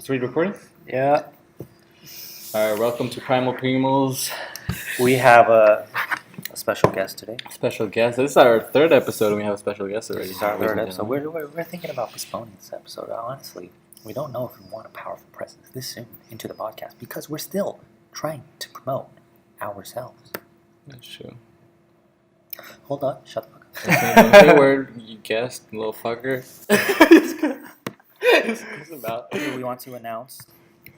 Is we recording? Yeah. Alright, welcome to Primal Primals. We have a special guest today. Special guest. This is our third episode and we have a special guest already. This is our third episode. We're thinking about postponing this episode. Honestly, we don't know if we want a powerful presence this soon into the podcast because we're still trying to promote ourselves. That's true. Hold on. Shut the fuck up. Don't say a word, you guessed, little fucker. It's about. We want to announce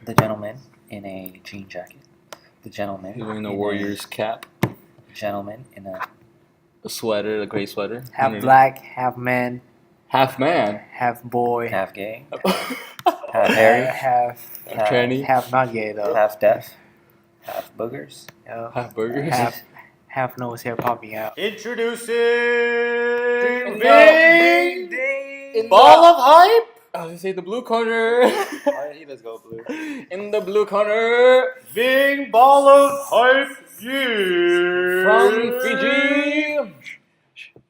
the gentleman in a jean jacket. The gentleman He's wearing a in Warriors cap. gentleman in a Sweater, a gray sweater. Half Underneath. black, half man, Half man. half boy, half gay, half hairy, half Tranny. half not gay though. half deaf, half boogers. Half burgers. Half nose hair popping out. Introducing Bing Ding Ball of Hype. I was gonna say the blue corner. Alright, he does go blue. In the blue corner. Bing Ball of Hype From Fiji,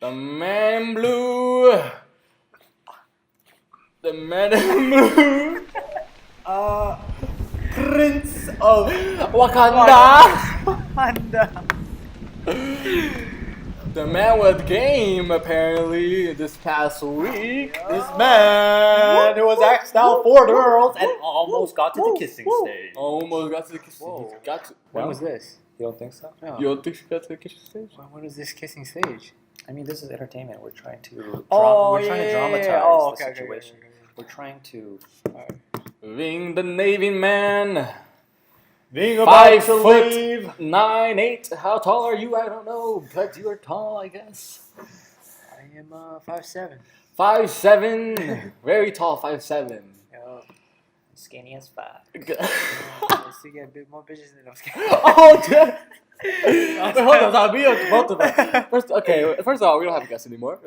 the man in blue. The man in blue. Prince of Wakanda. The man with game, apparently, this past week. this man who was asked out 4 girls and almost got to the kissing stage. Almost got to the kissing. Whoa. Got to. When was this? You don't think so? No. You don't think she got to the kissing stage? When was this kissing stage? I mean, this is entertainment. We're trying to dramatize the situation. We're trying to Being the Navy man. being 5'9", How tall are you? I don't know, but you are tall, I guess. I am 5'7". 5'7", very tall, 5'7". skinny as fuck. Let's see, get a bit more bitches than I'm scared. Oh, damn. Wait, hold on, I'll be both of them. First of all, we don't have guests anymore.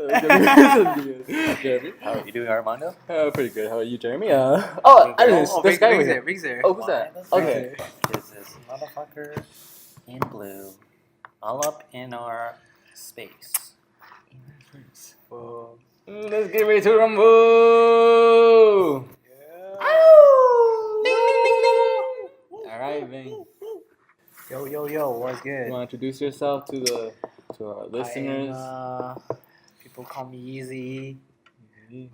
Jeremy. How are you doing, Armando? Pretty good. How are you, Jeremy? This guy was Rig's there. Oh, who's that? Okay. This is motherfucker in blue, all up in our space. Let's get ready to rumble. All right, Ving. Yo, what's good? You want to introduce yourself to our listeners? People call me Easy,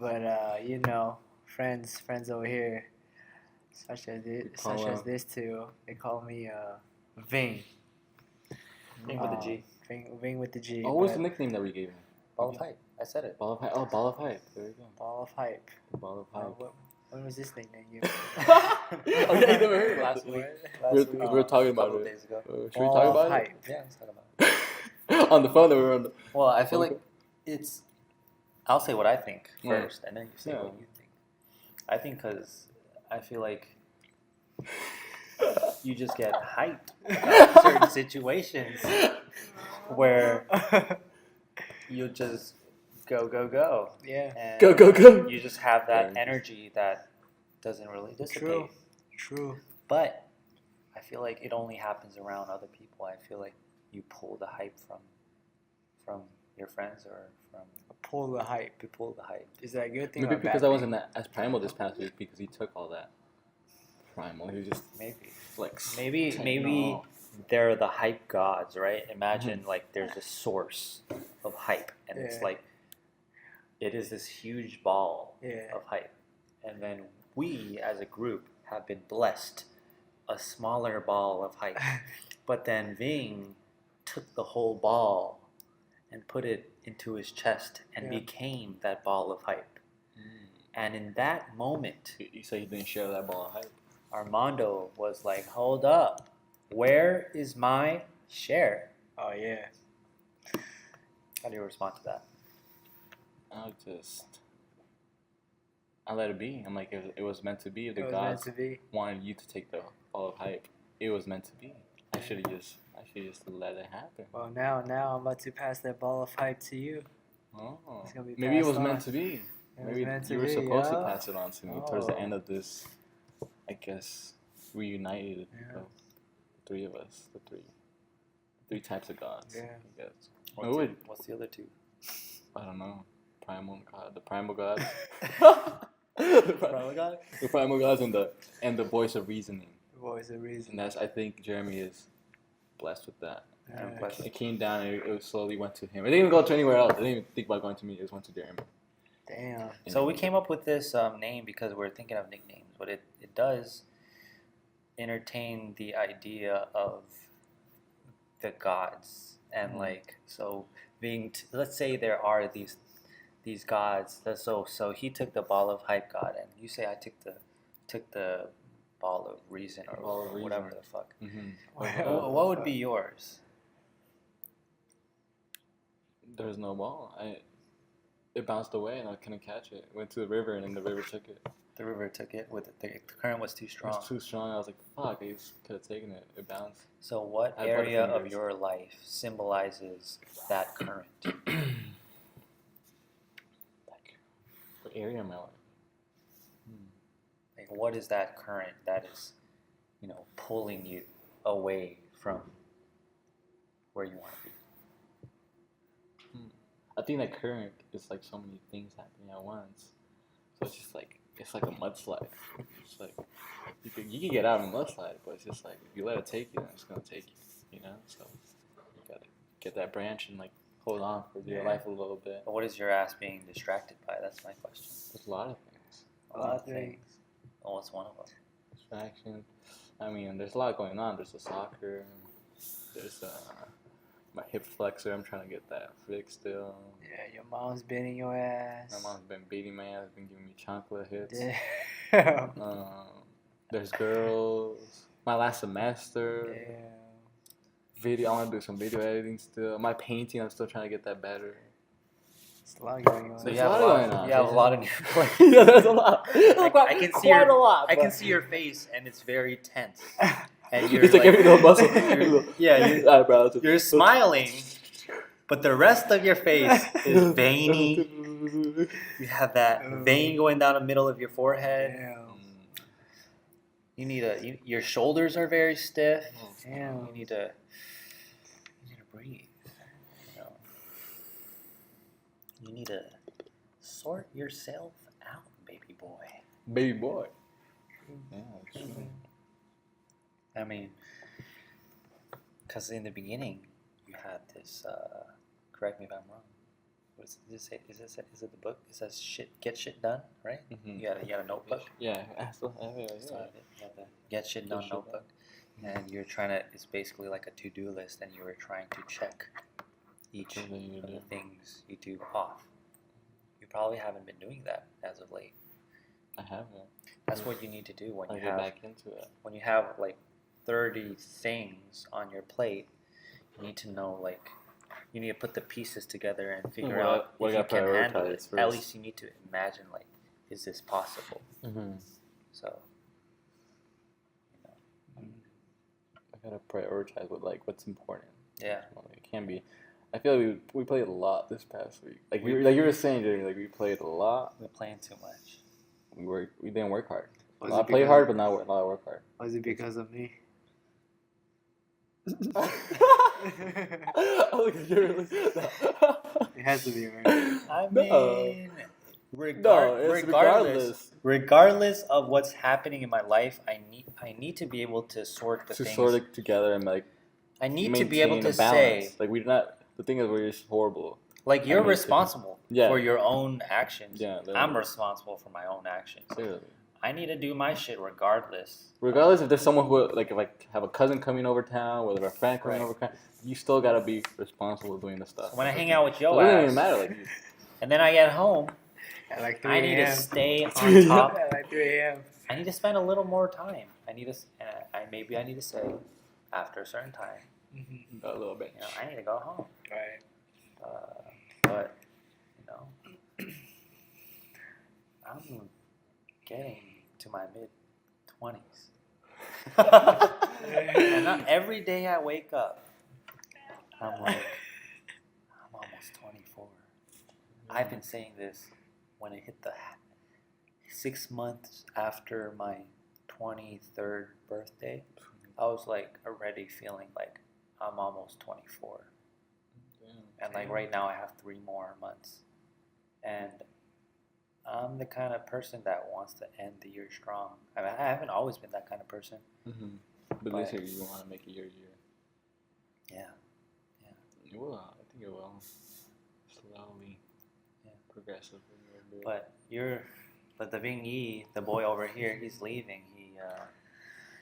but you know, friends over here, such as this two, they call me Ving. Ving with the G. Ving with the G. Oh, what was the nickname that we gave him? Ball of hype. I said it. Ball of Hype. Oh, Ball of Hype. There you go. Ball of hype. Ball of Hype. When was this nickname given? Oh, yeah, you never heard it last week. We were talking about couple it. days ago. Should we talk about Hype. Yeah, let's talk about it. it? On the phone, or we were on the... Well, I feel like it's. I'll say what I think Yeah. first, and then you say Yeah. what you think. I think because I feel like you just get hyped about certain situations where you just go. Yeah. And Go. You just have that Yeah. energy that doesn't really dissipate. True. But I feel like it only happens around other people. I feel like you pull the hype from your friends or from Pull the hype. you pull the hype. Is that a good thing? Maybe or a bad because I thing? wasn't as primal this past week because he took all that primal. He was just Maybe. flex. Maybe they're the hype gods, right? Imagine like there's a source of hype and it's Yeah. like it is this huge ball Yeah. of hype. And then we as a group have been blessed a smaller ball of hype. But then Ving took the whole ball and put it into his chest and Yeah. became that ball of hype. And in that moment, You say you didn't share that ball of hype. Armando was like, hold up, where is my share? Oh yeah. How do you respond to that? I let it be. I'm like, it was meant to be. If the It was meant gods to be. wanted you to take the ball of hype, it was meant to be. I should have just let it happen. Well, now I'm about to pass that ball of hype to you. Oh, It's gonna be maybe it was passed meant on. to be. It was Maybe meant to you were be, supposed to yeah. pass it on to me towards the Oh. end of this. I guess reunited. Yeah. The three of us, the three types of gods. Yeah. I guess. What's the other two? I don't know. The primal gods. Primal God? The primal gods and the voice of reasoning. Voice of And reason. that's, I think Jeremy is blessed with that. I'm blessed. It came down and it slowly went to him. It didn't even go to anywhere else. I didn't even think about going to me. It just went to Jeremy. Damn. So we came up with this name because we're thinking of nicknames, but it does entertain the idea of the gods and like so being let's say there are these gods so he took the ball of hype god and you say I took the ball of reason or Ball of whatever reason. the fuck. Wow. What would be yours? There's no ball. It bounced away and I couldn't catch it. It went to the river and then the river took it. The river took it with the current was too It strong. was too strong. I was like, fuck, I just could have taken it. It bounced. So what I had area of butterfingers. your life symbolizes that current? What area am I like? Like what is that current that is, pulling you away from where you want to be? I think that current is like so many things happening at once. So it's just like, it's like a mudslide. It's like, you can get out of a mudslide, but it's just like, if you let it take you, then it's going to take you, So you got to get that branch and like hold on for dear life a little bit. But what is your ass being distracted by? That's my question. There's a lot of things. A lot of things. Oh, what's one of them? Distraction. I mean, there's a lot going on. There's the soccer. There's my hip flexor. I'm trying to get that fixed still. Yeah, your mom's beating your ass. My mom's been beating my ass, been giving me chocolate hits. Damn. There's girls. My last semester. Damn. Video. I want to do some video editing still. My painting. I'm still trying to get that better. It's a lot going on. So There's you a have lot going on. You have a lot on your plate. Yeah, there's a lot. I can see quite a lot. I can but- see your face, and it's very tense. And you're It's like every little muscle. yeah, Eyebrows. you're smiling, but the rest of your face is veiny. You have that vein going down the middle of your forehead. Damn. You need your shoulders are very stiff. Damn. You need to breathe. You need to sort yourself out, baby boy. Baby boy. Yeah, that's true. I mean, because in the beginning, you had this. Correct me if I'm wrong. What does it say? Is it the book? It says get shit done, right? Mhm. You had a notebook. Yeah, I still have it. So Yeah. you have the get shit done Get shit notebook, and you're trying to. It's basically like a to-do list, and you were trying to check each of Everything you the do. things you do off. You probably haven't been doing that as of late. I haven't. That's what you need to do when I you get have back into it. when you have like 30 things on your plate. You need to know like you need to put the pieces together and figure What- out what if I you gotta can handle prioritize it. first. At least you need to imagine like, is this possible? Mm-hmm. So I gotta prioritize what's important. yeah, It can't be. I feel like we played a lot this past week. Like you were saying, Jeremy, like we played a lot. we're playing too much. We didn't work hard. Was I it played because- hard, but not work hard. Was it because of me? Oh, look at Jeremy. It has to be, right? I No. mean, No, it's regardless of what's happening in my life, I need to be able to sort the to things. sort it together and like I need to be able maintain to a balance. say, Like we're not. The thing is, we're just horrible. like, you're I mean, responsible yeah. for your own actions. Yeah, I'm responsible for my own actions. Clearly. I need to do my shit regardless. Regardless if there's someone who like if I have a cousin coming over town, whether a friend coming Right. over town, you still gotta be responsible doing the stuff. So when I hang out with So your it doesn't ass, even matter. Like you, and then I get home, At like 3 I need to a.m. stay 3 on top. At like 3 a.m. I need to spend a little more time. I need to. I need to say, after a certain time, Mm-hmm. a little bit. I need to go home. Right. But I'm getting to my mid-20s, and not every day I wake up, I'm like, I'm almost 24. I've been saying this when it hit the 6 months after my 23rd birthday. I was like already feeling like I'm almost 24. And like right now I have 3 more months. And I'm the kind of person that wants to end the year strong. I mean, I haven't always been that kind of person. Mm-hmm. But this year you want to make it your year. Yeah. It will. I think it will. Slowly. Yeah. Progressively. A little bit. But the Ving Yi, the boy over here, he's leaving.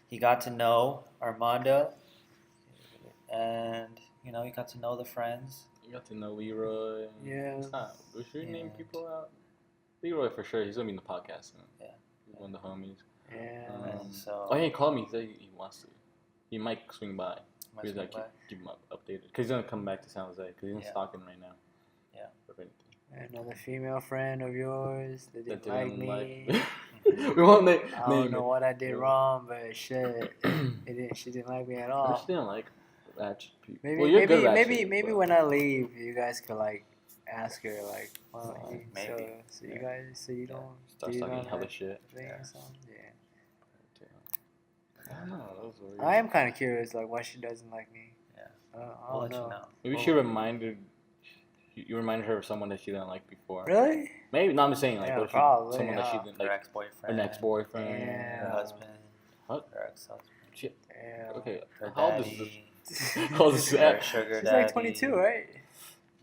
He got to know Armando, and you know, he got to know the friends. You got to know Leroy. Yeah. It's not. We should name And- people out. Leroy for sure. He's gonna be in the podcast soon. Yeah. He's one of the homies. Yeah. And so Oh, he called me. He said he wants to. He might swing by. my He's like, son- keep him updated. Because he's going to come back to San Jose. Because he's in Yeah. Stockton right now. Yeah. If anything. Another female friend of yours that didn't That like didn't me. we won't name I don't name know it. what I did Yeah. wrong, but shit, she didn't like me at I all. just didn't like ratchet people. Maybe, well, you're maybe, good ratchet, maybe but- when I leave, you guys could like ask her like, well, Maybe. So you guys, so you don't, Starts do you talking not hella like shit. thing Yeah. or something? Yeah. I don't know. That was weird. I am kind of curious, like why she doesn't like me. Yeah. I We'll don't let you know. know. Maybe she reminded. You reminded her of someone that she didn't like before. Really? Maybe. No, I'm just saying, like, Yeah, what if probably, someone that she yeah. didn't Her like, ex-boyfriend. an ex-boyfriend. Yeah. Her husband. What? Her ex-husband. Shit. Yeah. Okay. Her How old is daddy. this? How old is She's that? Her sugar like daddy. 22, right?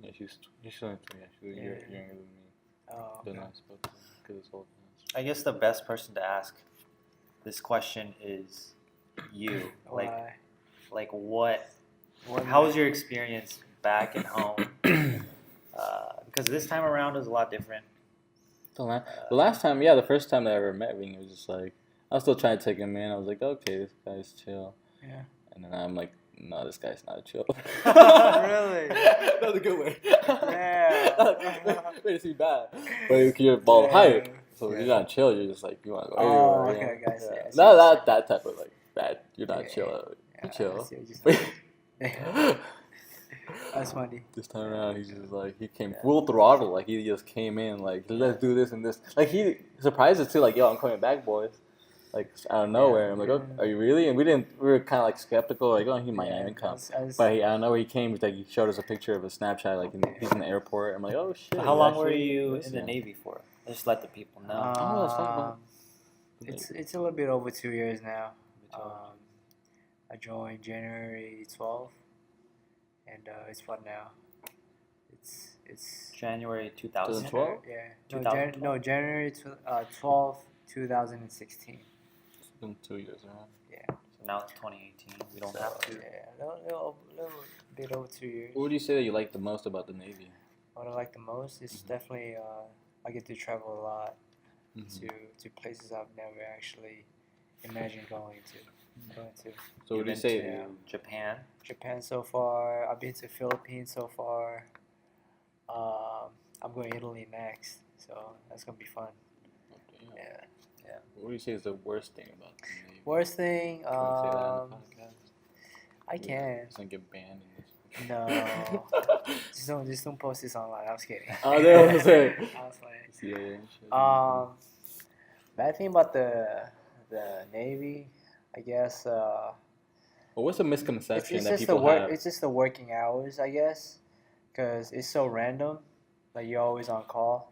Yeah, she's 23. Yeah, she's a year Yeah. younger than me. Oh. Then okay. I spoke to because it's old. I guess the best person to ask this question is you. Why? Like what? What How was your experience back at home? Because this time around was a lot different. The last time, yeah, the first time that I ever met Ving, it was just like, I was still trying to take him in. I was like, okay, this guy's chill. Yeah. And then I'm like, no, this guy's not chill. Really? That was a good way. Yeah. Made it seem bad. But you're bald higher. Yeah. So Yeah. you're not chill. You're just like, you want to go Oh, everywhere. okay, guys. Yeah, I see Not what that type of like bad. You're not Yeah, chill. Yeah, You're I chill. see what you're saying. Yeah. That's funny. This time around, he's just like, he came Yeah. full throttle. Like, he just came in, like, let's do this and this. Like, he surprised us too, like, yo, I'm coming back, boys. Like, out of nowhere. I'm like, oh, are you really? And we were kind of like skeptical, like, oh, he might not even come. But out of nowhere, he came, he's like, he showed us a picture of a Snapchat, like, he's in the airport. I'm like, oh, shit. So how long were actually you lives in the here. Navy for? Just let the people know. Oh, let's talk about Um, it's a little bit over 2 years now. Um, I joined January 12th, and it's what now? It's January 2000. 2012? Yeah. 2012? January 12th, 2016. It's been 2 years, right? So now it's 2018. We don't So, have to. Yeah, a little bit over 2 years. What would you say that you like the most about the Navy? What I like the most is Mhm. definitely I get to travel a lot Mhm. to places I've never actually imagined going to. Mm-hmm. So So what You've do you been say? to Japan. Japan so far. I've been to Philippines so far. I'm going to Italy next, so that's gonna be fun. Okay, Yeah. What do you say is the worst thing about the Navy? Worst thing, Can we say that on the podcast? I can. It's gonna get banned in this. No, just don't post this online. I was kidding. Oh, there was it. I was playing. CIA and shit. Bad thing about the Navy, I guess. Well, what's a It's, misconception it's that just the people work. have? It's just the working hours, I guess, because it's so random. Like you're always on call,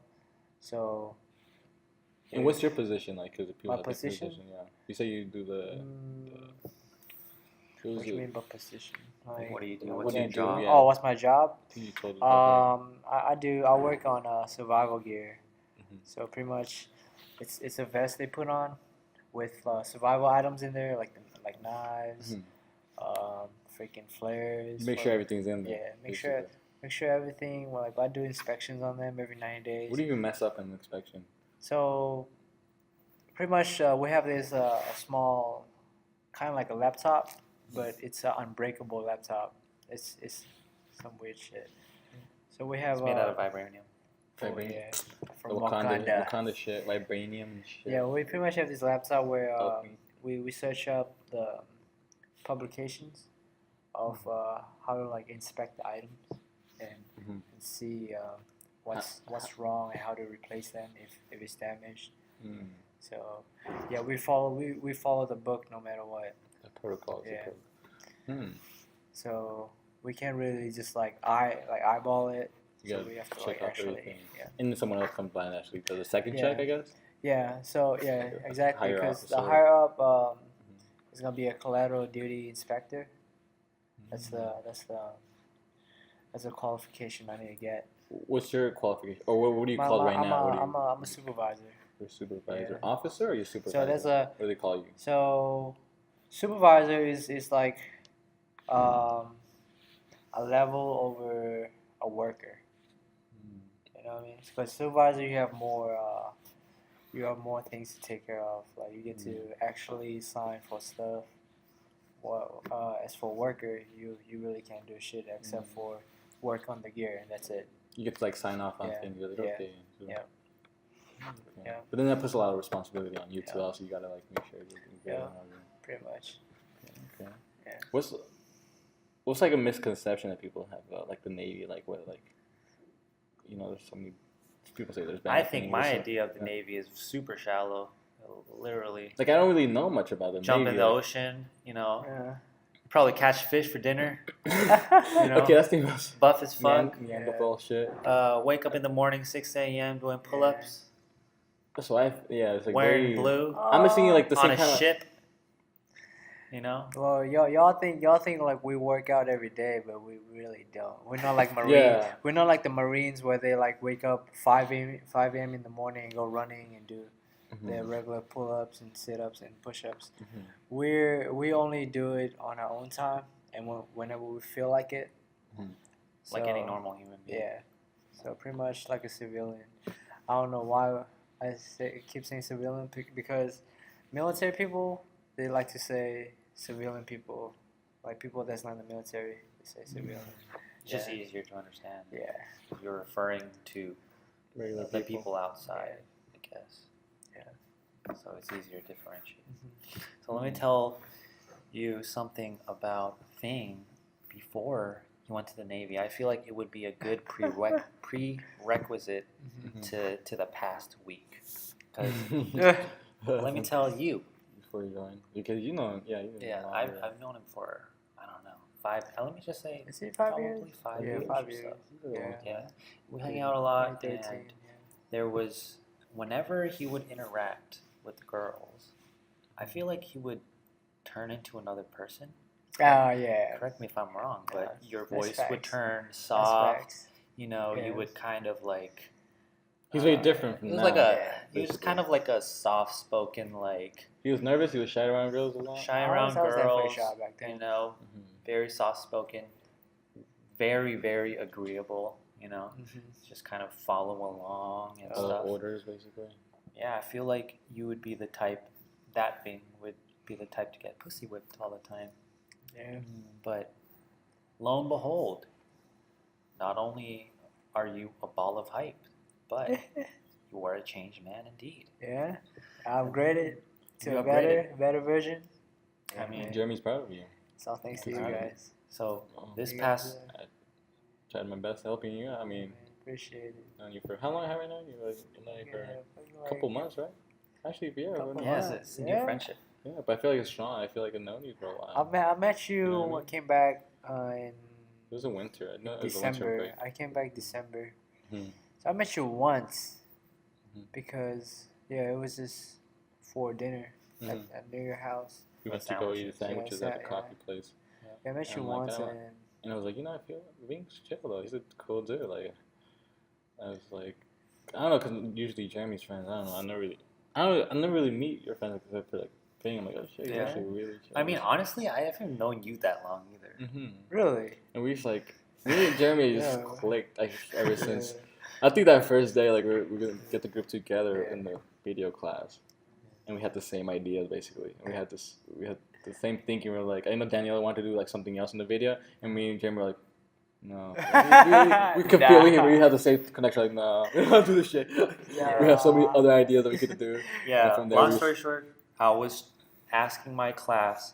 so. And what's your position like? Because people My have different position? position. Yeah. You say you do the. What What do you mean by position? Like, What do you do? what What's do your you do? job? Yeah. Oh, what's my job? You told us about I work on survival gear. Mhm. So pretty much, it's a vest they put on, with survival items in there like knives, Mhm. freaking flares. You make sure everything's in there. Yeah, make basically. sure everything. Well, like I do inspections on them every 90 days. What do you mess up in inspection? So, pretty much, we have this a small, kind of like a laptop, but it's an unbreakable laptop. It's some weird shit. So we have It's made out of vibranium. Vibranium. yeah, The from Wakanda, Wakanda. Wakanda shit, vibranium and shit. Yeah, we pretty much have this laptop where Okay. we search up the publications of how to like inspect the items and Mhm. see what's wrong and how to replace them if it's damaged. Mm. So yeah, we follow the book no matter what. The protocol. Yeah. Hmm. So we can't really just like eyeball it. You So gotta we have to check like out actually, everything. yeah. And then someone else comes by and actually does a second Yeah. check, I guess. Yeah. So yeah, exactly. Higher Because the officer. higher up is gonna be a collateral duty inspector. That's the qualification I need to get. What's your qualification, or what do you call right I'm now? I'm a supervisor. You're a supervisor, Yeah. officer, or you supervisor? So there's a What do they call you? so supervisor is like a level over a worker. You know what I mean? But supervisor, you have more things to take care of. Like you get to actually sign for stuff. Well, as for worker, you really can't do shit except for work on the gear, and that's it. You get to like sign off on Yeah. things. You're like, Yeah. okay. So- Yeah. Okay. Yeah. But then that puts a lot of responsibility on you too. Yeah. Also, you gotta like make sure you're doing good. Yeah. and all that. Pretty much. Okay. Yeah. What's like a misconception that people have about like the Navy? Like what like, you know, there's so many people say there's bad I think things, my so- idea of the yeah. Navy is super shallow. Literally, Like I don't really know much about the jump Navy. in the like- ocean. You know, Yeah. probably catch fish for dinner. You know? Okay, that's the most Buff as fuck. Neanderthal shit. Wake up in the morning 6 a.m. doing pull-ups. That's why. It's like Wearing very, blue I'm just thinking like the on same a kind of. ship. You know, Well, y'all think like we work out every day, but we really don't. We're not like Marine. Yeah. We're not like the Marines where they like wake up 5 a.m. in the morning and go running and do their regular pull-ups and sit-ups and push-ups. We only do it on our own time and whenever we feel like it. like any So, normal human being. Yeah. So pretty much like a civilian. I don't know why keep saying civilian because military people, they like to say civilian people, like people that's not in the military, they say civilian. It's just Yeah. easier to understand. Yeah. You're referring to Regular the people. people outside, I guess. Yeah. So it's easier to differentiate. Mhm. So let me tell you something about Thing before he went to the Navy. I feel like it would be a good prerequisite to the past week. Because let me tell you, Before you join, because you know, yeah, you know. yeah, I've known him for, I don't know, 5, let me just say, Is it 5 probably years? 5 Yeah, years 5 or years. so. Yeah. Yeah, we hung out a lot, 2013. and there was, whenever he would interact with girls, I feel like he would turn into another person. Oh yeah. Correct me if I'm wrong, but Yeah, your that's voice would facts. turn That's soft. facts. You know, Yeah. you would kind of like. He's very different from He was now. like Yeah, he was basically. kind of like a soft-spoken, like He was nervous. He was shy around girls a lot. shy I around was definitely girls. shy back then. You know, very soft-spoken, very very agreeable. You know, just kind of follow along and Follow stuff. orders, basically. Yeah, I feel like you would be the type. That thing would be the type to get pussy whipped all the time. Yeah. But lo and behold, not only are you a ball of hype, but you are a changed man indeed. Yeah. I upgraded to You a upgraded. better version. I mean, Jeremy's proud of you. It's all thanks to you Proud of you. guys. so this You past guys, Tried my best helping you. I mean, appreciate it. known you for how long have I known you? Like, known you for Yeah, a couple months, right? Actually, yeah. Couple when- yeah, months. it's a new Yeah. friendship. Yeah, but I feel like it's strong. I feel like I've known you for a while. I met you You know what I when mean? I came back in It was a winter. I know it was a winter December. break. I came back December. Mhm. So I met you once Mhm. because it was just for dinner Mhm. at near your house. We went The to go eat sandwiches. sandwiches Yeah, at the yeah. coffee place. Yeah, I met you And like once that. and And I was like, you know, I feel Ving's chill though. He's a cool dude. Like, I was like, I don't know, because usually Jeremy's friends, I don't know. I never really meet your friends except for like Ving. I'm like, oh shit, he's Yeah. actually really chill. I mean, honestly, I haven't known you that long either. really. And we just like, me and Jeremy just Yeah. clicked like ever since. Yeah. I think that first day, like we're gonna get the group together Yeah. in the video class, and we had the same ideas basically. And we had the same thinking. We were like, I know Daniela wanted to do like something else in the video, and me and Jeremy were like, no. we could feel we had the same connection. Like, no, we don't do this shit. Yeah. We have so many other ideas that we could do. Yeah, from there long we- story short, I was asking my class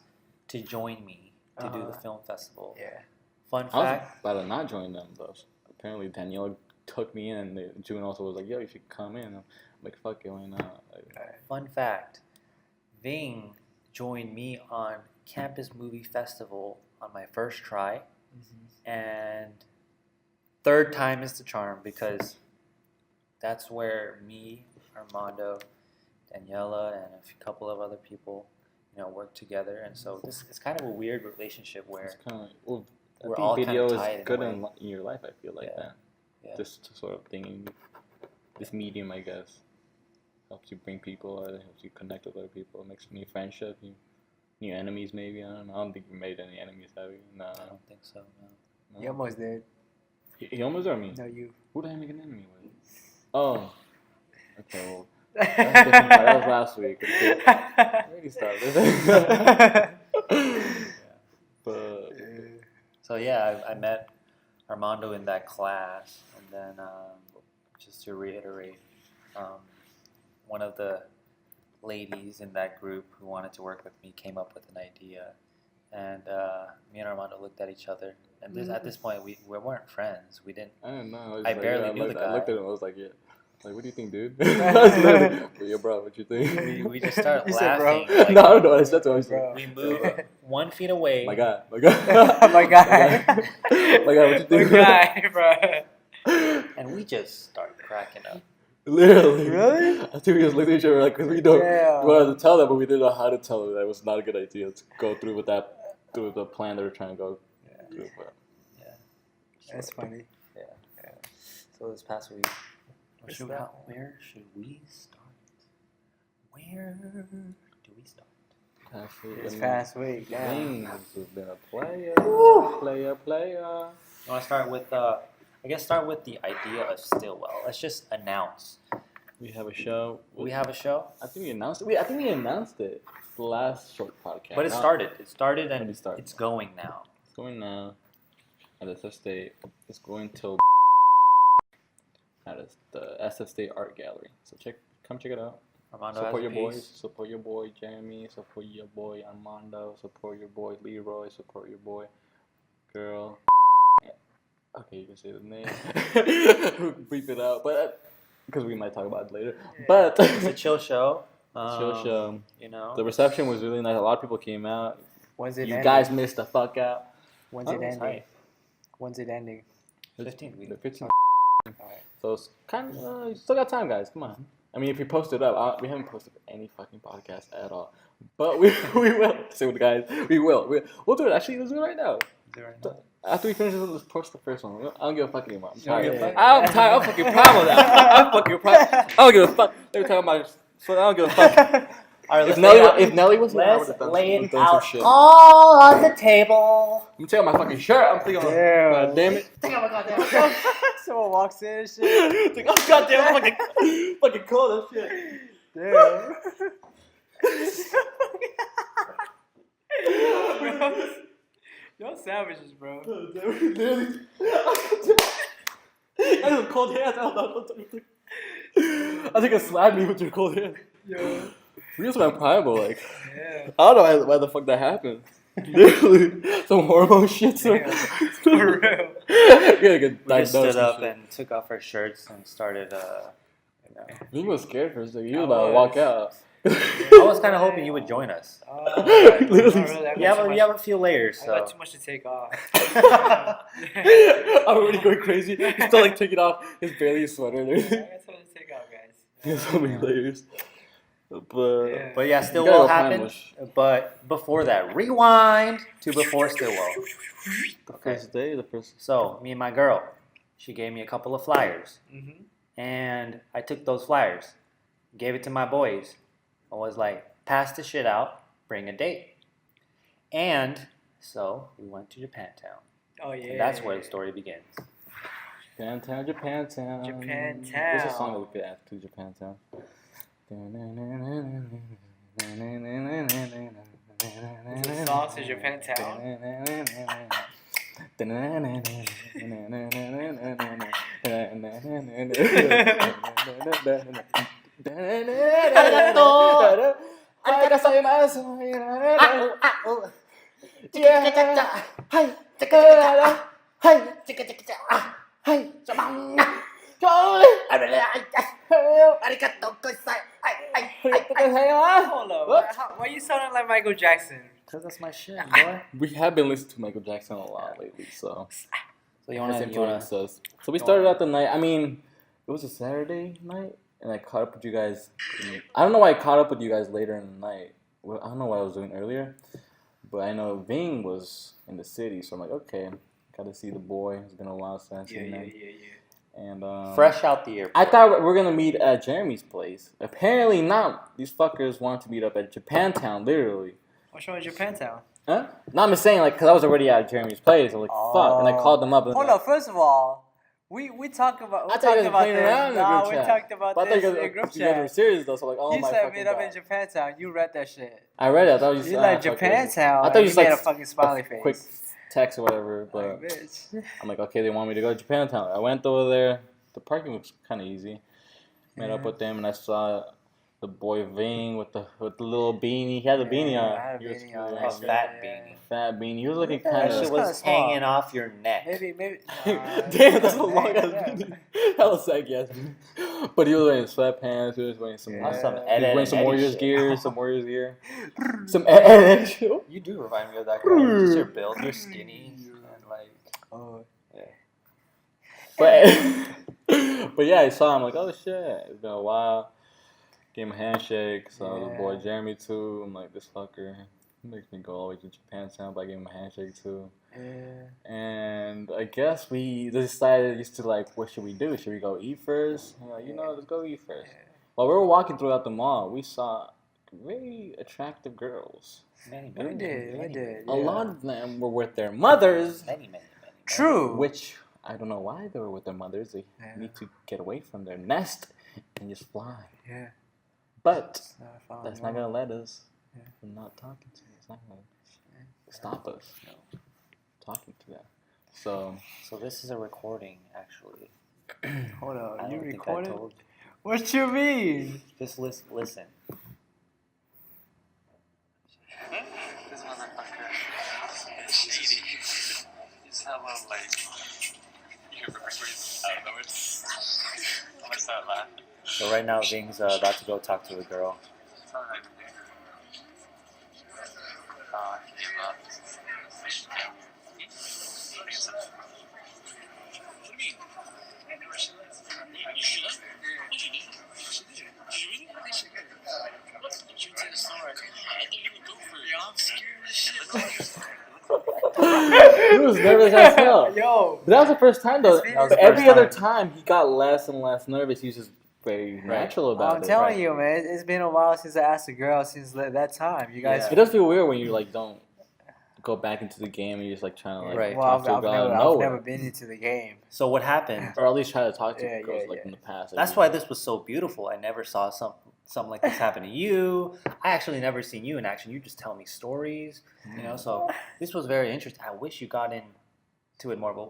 to join me to do the Uh-huh. film festival. Yeah. Fun I was fact, about to not join them though. Apparently Daniela took me in, and June also was like, yo, you should come in. I'm like, fuck it, why not? Like, fun fact, Ving joined me on Campus Movie Festival on my first try, Mhm. and third time is the charm because that's where me, Armando, Daniela, and a couple of other people, work together. And so this is kind of a weird relationship where It's kind of like, well, I we're think all video kind of tied is in good a way. in your life. I feel like Yeah. that. Yeah. This sort of thing, this medium, I guess, helps you bring people. It helps you connect with other people. It makes new friendship, new enemies. Maybe I don't know. I don't think you made any enemies, have you? No. I don't think so. No. No. You almost did. He almost or me? No, you. Who did I make an enemy with? Oh. Okay. Well, that's different. That was last week. Okay. Already started. But So yeah, I met Armando in that class, and then just to reiterate, one of the ladies in that group who wanted to work with me came up with an idea, and me and Armando looked at each other, and at this point we weren't friends. We didn't. I don't know. I barely knew the guy. I looked at him. I was like, yeah. Like, what do you think, dude? I was literally, well, yeah, bro, what you think? We just started You said, bro. laughing. Like, No, I don't know what I said to him. Bro. we moved 1 feet away. My God. My guy. My God, what you think? My guy, bro. And we just started cracking up. Literally. Really? I think we just looked at each other like, because we don't. Yeah. We wanted to tell them, but we didn't know how to tell them that it was not a good idea to go through with the plan they were trying to go through. But, That's funny. So this past week, What's where that? should we start? Where do we start? This past week, yeah. Things has been a player. Player. I want to start with start with the idea of Stillwell. Let's just announce. We have a show. We have a show, I think we announced it. I think we announced it the last short podcast. but it started. It started and It started. it's going now. It's going now. At the SF State. It's going till at the SF State Art Gallery. So come check it out. Armando Support has your a boys. piece. Support your boy Jeremy. Support your boy Armando. Support your boy Leroy. Support your boy girl. Okay, you can say the name. Beep it out, but because we might talk about it later. Yeah. But It's a chill show. chill show. The reception was really nice. A lot of people came out. When's it You ending? guys missed the fuck out. When's Oh, it it's ending? hype. When's it ending? 15 weeks. The 15. Alright. So it's kind of you still got time, guys. Come on. I mean, if you post it up, we haven't posted any fucking podcast at all, but we will. So guys, we'll do it. Actually, let's do it right now. After we finish this, let's post the first one. I don't give a fuck anymore. I'm don't give a tired. fuck? I'm tired. I'm fucking proud of that. I'm fucking proud. I don't give a fuck. They were talking about. So I don't give a fuck. All right, If Nelly was here, I let's would've done lay some- it done some out shit. all on the table. I'm taking my fucking shirt. I'm thinking, Damn. God damn it. Someone walks in and shit. Think, oh goddamn, I'm fucking cold as shit. Damn. Y'all savages, bro. Literally. I have cold hands. I think it slapped me with your cold hands. Yo. We just went primal, like. Yeah. I don't know why the fuck that happened. Literally, some hormone shit. So. Damn. For real. Yeah, get We just diagnosed stood and up shit. and took off our shirts and started. He was scared for a second. He was I about to walk was. out. I was kind of hoping you would join us. Literally. You have a few layers, I so got too much to take off. I'm already going crazy. He's still like taking off his barely sweater. I got too much to take off, guys. He has so many layers. But Yeah. But yeah, You Stillwell gotta go happened. primal. But before that, rewind to before Stillwell. the first day, the first. So me and my girl, she gave me a couple of flyers, Mm-hmm. and I took those flyers, gave it to my boys, and was like, pass the shit out, bring a date. And so we went to Japantown. Oh yeah. And that's where the story begins. Japantown, Japantown. Japantown. There's a song that we could add to Japantown. Is it songs to Japantown? Hold up. What? Why you sounding like Michael Jackson? Because that's my shit, boy. We have been listening to Michael Jackson a lot lately, so So So you Has wanna influenced us. So we you started wanna- out the night. I mean, it was a Saturday night, and I caught up with you guys. I don't know why I caught up with you guys later in the night. Well, I don't know what I was doing earlier, but I know Ving was in the city, so I'm like, okay, got to see the boy. It's been a while since I've seen him. And fresh out the airport. I thought we were gonna meet at Jeremy's place. Apparently not. These fuckers wanted to meet up at Japantown, literally. What's wrong with Japantown? Huh? No, I'm just saying, like, because I was already at Jeremy's place. I'm like, fuck. And I called them up. And Hold like, on. First of all, we talked about. We I thought you talked guys were about playing around in this. the Nah, group we chat. talked about But I thought this you in guys, group you guys were chat. serious, though. So, like, oh You my said fucking meet up God. in Japantown. You read that shit. I read it. I thought you You said, like fuck it. Japantown. I thought you you just made like a fucking smiley face. quick text or whatever. But Like, bitch. I'm like, okay, they want me to go to Japantown. I went over there. The parking was kind of easy. Met up with them, and I saw the boy Ving with the little beanie. He had a beanie I on. had a He was beanie cool. on, A actually. fat beanie. Fat beanie. He was looking That kind That shit shit of. was- was kinda small. hanging off your neck. Maybe. Damn, that's a long ass yeah. beanie. Hella saggy ass beanie. But he was wearing sweatpants. He was wearing some. Yeah. That's some He was Ed, wearing Ed, some Eddie Warriors shit. gear. Some Warriors gear. Some Ed shit. You do remind me of that guy. Just your build, you're skinny, and like. Oh. But yeah, I saw him like, oh shit, it's been a while. Gave him a handshake. Saw the boy Yeah. Jeremy too. I'm like, this fucker he makes me go all the way to Japantown, but I gave him a handshake too. Yeah. And I guess we decided just to like, what should we do? Should we go eat first? And like, let's go eat first. While we were walking throughout the mall, we saw very attractive girls. Many, We did. A lot of them were with their mothers, Many. True. which I don't know why they were with their mothers. They Yeah. need to get away from their nest and just fly. Yeah. But Not that's not gonna let us Yeah. from not talking to them. It's not gonna stop us talking to them. So So this is a recording, actually. Hold on. I You don't think I recorded? told you. What you mean? Just listen. This motherfucker is shady. He's hella like you records out of it. I'm gonna start laughing. So right now, Ving's about to go talk to a girl. It's not like I gave up. What do you mean? You should have? What you did? Did you really? I think she could. What? You should take the store. I thought you would go for it. Yeah, I'm scared of this shit. he was nervous as hell. Yo. But that was the first time though. It's been- But the every first other time. time he got less and less nervous. He was just very natural about I'm it. telling right. you, man. It's been a while since I asked a girl since that time. You guys. Yeah. It does feel weird when you like don't go back into the game and you're just like trying to like Right. Well, talk to a I've girl out of never nowhere. been into the game. So what happened? Or at least try to talk to Yeah, girls yeah, like yeah. in the past. That's why this was so beautiful. I never saw something like this happen to you. I actually never seen you in action. You just tell me stories, So this was very interesting. I wish you got into it more, but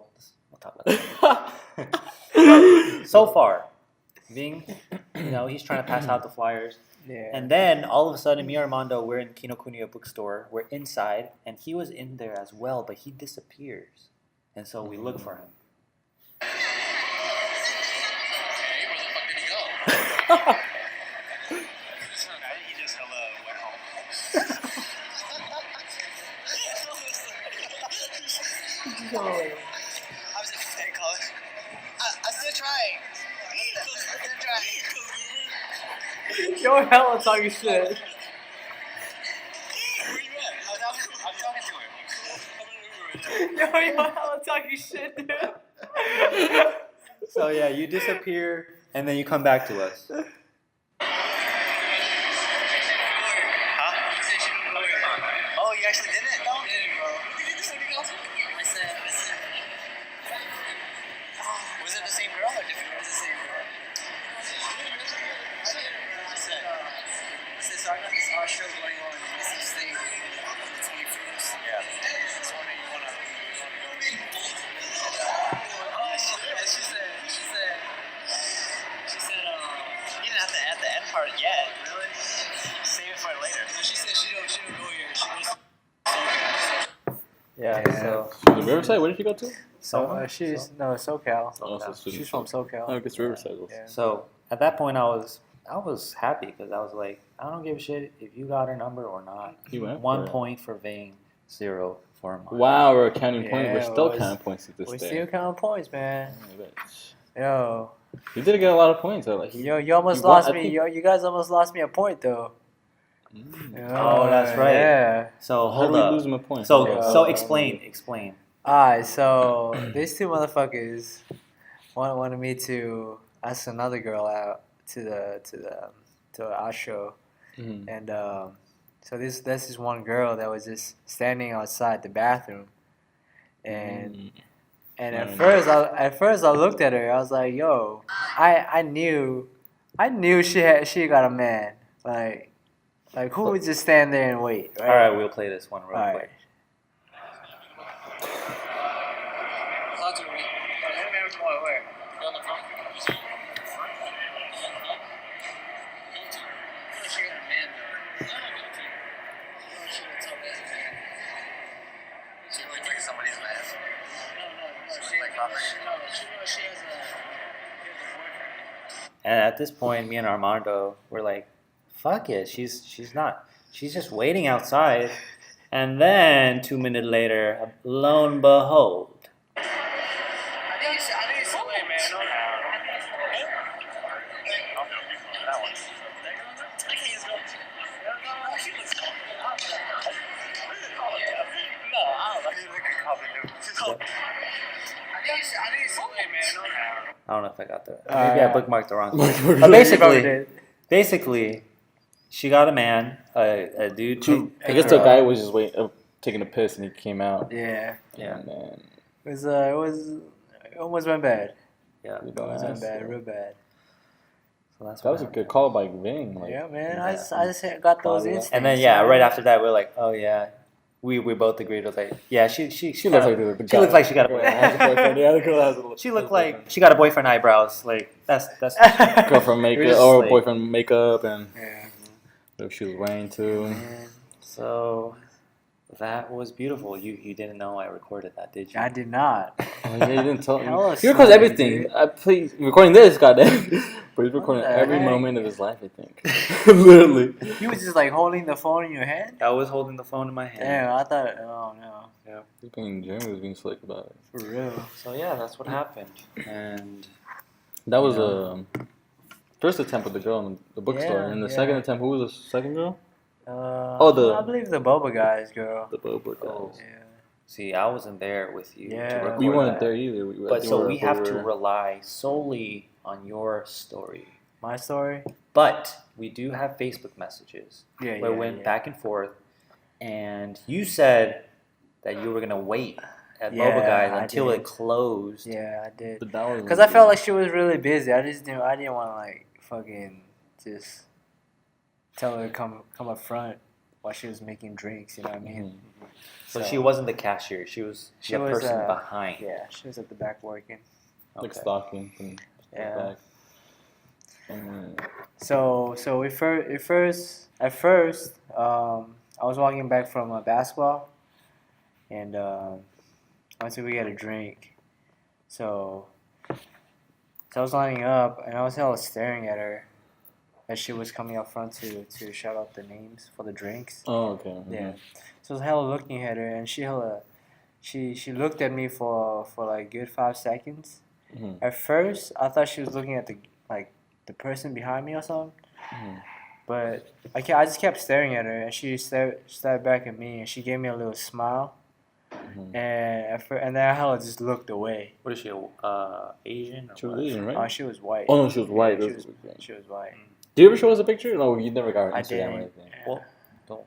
we'll talk about that. But so far, Ving, he's trying to pass out the flyers. Yeah. And then all of a sudden, me and Armando, we're in Kinokuniya bookstore. We're inside, and he was in there as well, but he disappears. And so we look for him. He just hella went home. I was like, hey, Colin. I'm still trying. Yo, hella talking shit. Where you at? I'm talking to him. Yo, hella talking shit, dude. So yeah, you disappear, and then you come back to us. Huh? Oh, you actually did it? No, I didn't, bro. Did you do something else? I said. Was it the same girl or different? It was the same girl. I said, so I got this art show going on in Mississippi State. It's me first. Yeah. Just wondering, you wanna go? She said, you didn't have to add the end part yet. Really? Save it for later. No, she said she don't go here. She goes. Yeah. Yeah. So The Riverside, where did you go to? She's SoCal. Oh, so student She's from SoCal. Oh, I guess Riverside was. Yeah. So at that point, I was happy because I was like, I don't give a shit if you got her number or not. You went for 1 it. point for Ving, 0 for Armando. Wow, we're counting points. Yeah, We're still it was- counting points to this We're day. still counting points, man. Oh, bitch. Yo, You did get a lot of points though. Like, you almost you won- lost I me. think- You guys almost lost me a point though. Oh, that's right. Yeah. So How hold do we up. lose him a point? So Yeah. explain. Alright, so these two motherfuckers wanted me to ask another girl out to our show, Mhm. and so there's this one girl that was just standing outside the bathroom, and Mm. and Mm. at first I looked at her. I was like, yo, I knew she got a man. Like who would just stand there and wait, right? All right, we'll play this one real All quick. right. She looked like somebody's man. She looked like Robert. And at this point, me and Armando were like, "Fuck it, she's just waiting outside." And then 2 minutes later, lo and behold, That one. I don't know if I got that. Uh, Maybe I bookmarked the wrong. Bookmarked But the wrong- basically, basically, she got a man, a dude. I guess the guy was just taking a piss and he came out. Yeah, Yeah. And then it almost went bad. Yeah. we It almost went asked, bad, real bad. So that's that what was a happened. good call by Ving. Like, Yeah, man. yeah. I just got those Body- instincts. And then yeah, man. right after that, we're like, oh yeah, we both agreed. It was like, yeah, she She looks like the she looks like she got a girl has a boyfriend. Yeah, the girl has a she looked like she got a boyfriend eyebrows. Like that's girlfriend makeup just or like- boyfriend makeup and Yeah. what she was wearing too. Man, so that was beautiful. You didn't know I recorded that, did you? I did not. Oh, yeah, you didn't tell me. Hella He records sorry, everything. dude. Please recording this, goddamn. But he's recording What the every heck? moment of his life. I think. Literally. You was just like holding the phone in your hand. I was holding the phone in my hand. Damn, I thought. Oh no, Jeremy was being slick about it. for real. So yeah, that's what happened. And That was Yeah. first attempt with the girl in the bookstore, Yeah, and the yeah. second attempt. Who was the second girl? I believe the Boba guys, girl. The Bobo guys. Oh. Yeah. See, I wasn't there with you. Yeah. to record We weren't that. there either. But so we have to were- rely solely on your story. My story. But we do have Facebook messages Yeah, where yeah, we went yeah. back and forth, and you said that you were gonna wait at Yeah, Boba Guys I until did. it closed. Yeah, I did. But that was Cause I felt like she was really busy. I didn't want to like fucking just tell her to come up front while she was making drinks. You know what I mean? Mhm. So she wasn't the cashier. She was She the was, person behind. Yeah, she was at the back working. like Okay. stalking from the Yeah. back. And, So at first, I was walking back from basketball, and I went to go get a drink. So I was lining up, and I was hella staring at her as she was coming up front to shout out the names for the drinks. oh, okay. mhm. Yeah. So I was hella looking at her, and she looked at me for like good 5 seconds. Mhm. At first, I thought she was looking at the person behind me or something. Mhm. But I just kept staring at her, and she stared back at me, and she gave me a little smile, Mhm. and then I hella just looked away. What is she? Asian? Or She was what? Asian, right? Oh, she was white. Oh no, she was white. Yeah, That's what- she was white. Did you ever show us a picture? No, you never got her I Instagram did. or anything. Well, don't.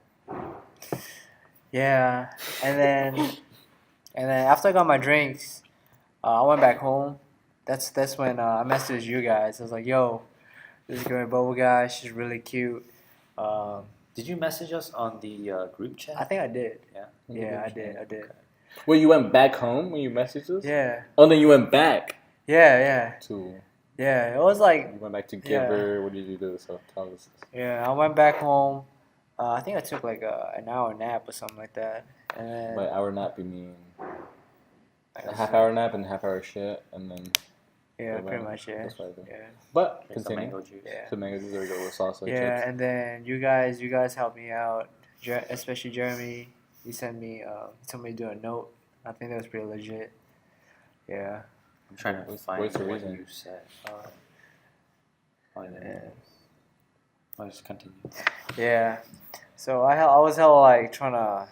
Yeah, and then after I got my drinks, I went back home. That's when I messaged you guys. I was like, "Yo, this girl Boba guy, she's really cute." Did you message us on the group chat? I think I did. Yeah. Yeah, I did. Well, you went back home when you messaged us? Yeah, Oh, then you went back yeah. to. It was like, You went back to Yeah. Giver. What did you do? So tell us. yeah, I went back home. I think I took like an hour nap or something like that, and then By hour nap, you mean I a was- half-hour nap and half-hour shit, and then. Yeah, go pretty back. much. Yeah, That's what I do. yeah, But Drink some continue. mango juice. yeah. So mango juice, there we go with salsa Yeah, chips. and then you guys helped me out, especially Jeremy. he sent me. He told me to do a note. I think that was pretty legit. Yeah. I'm trying to find what's the what reason? you said. Yeah. I'll just continue. Yeah. So I was hella like trying to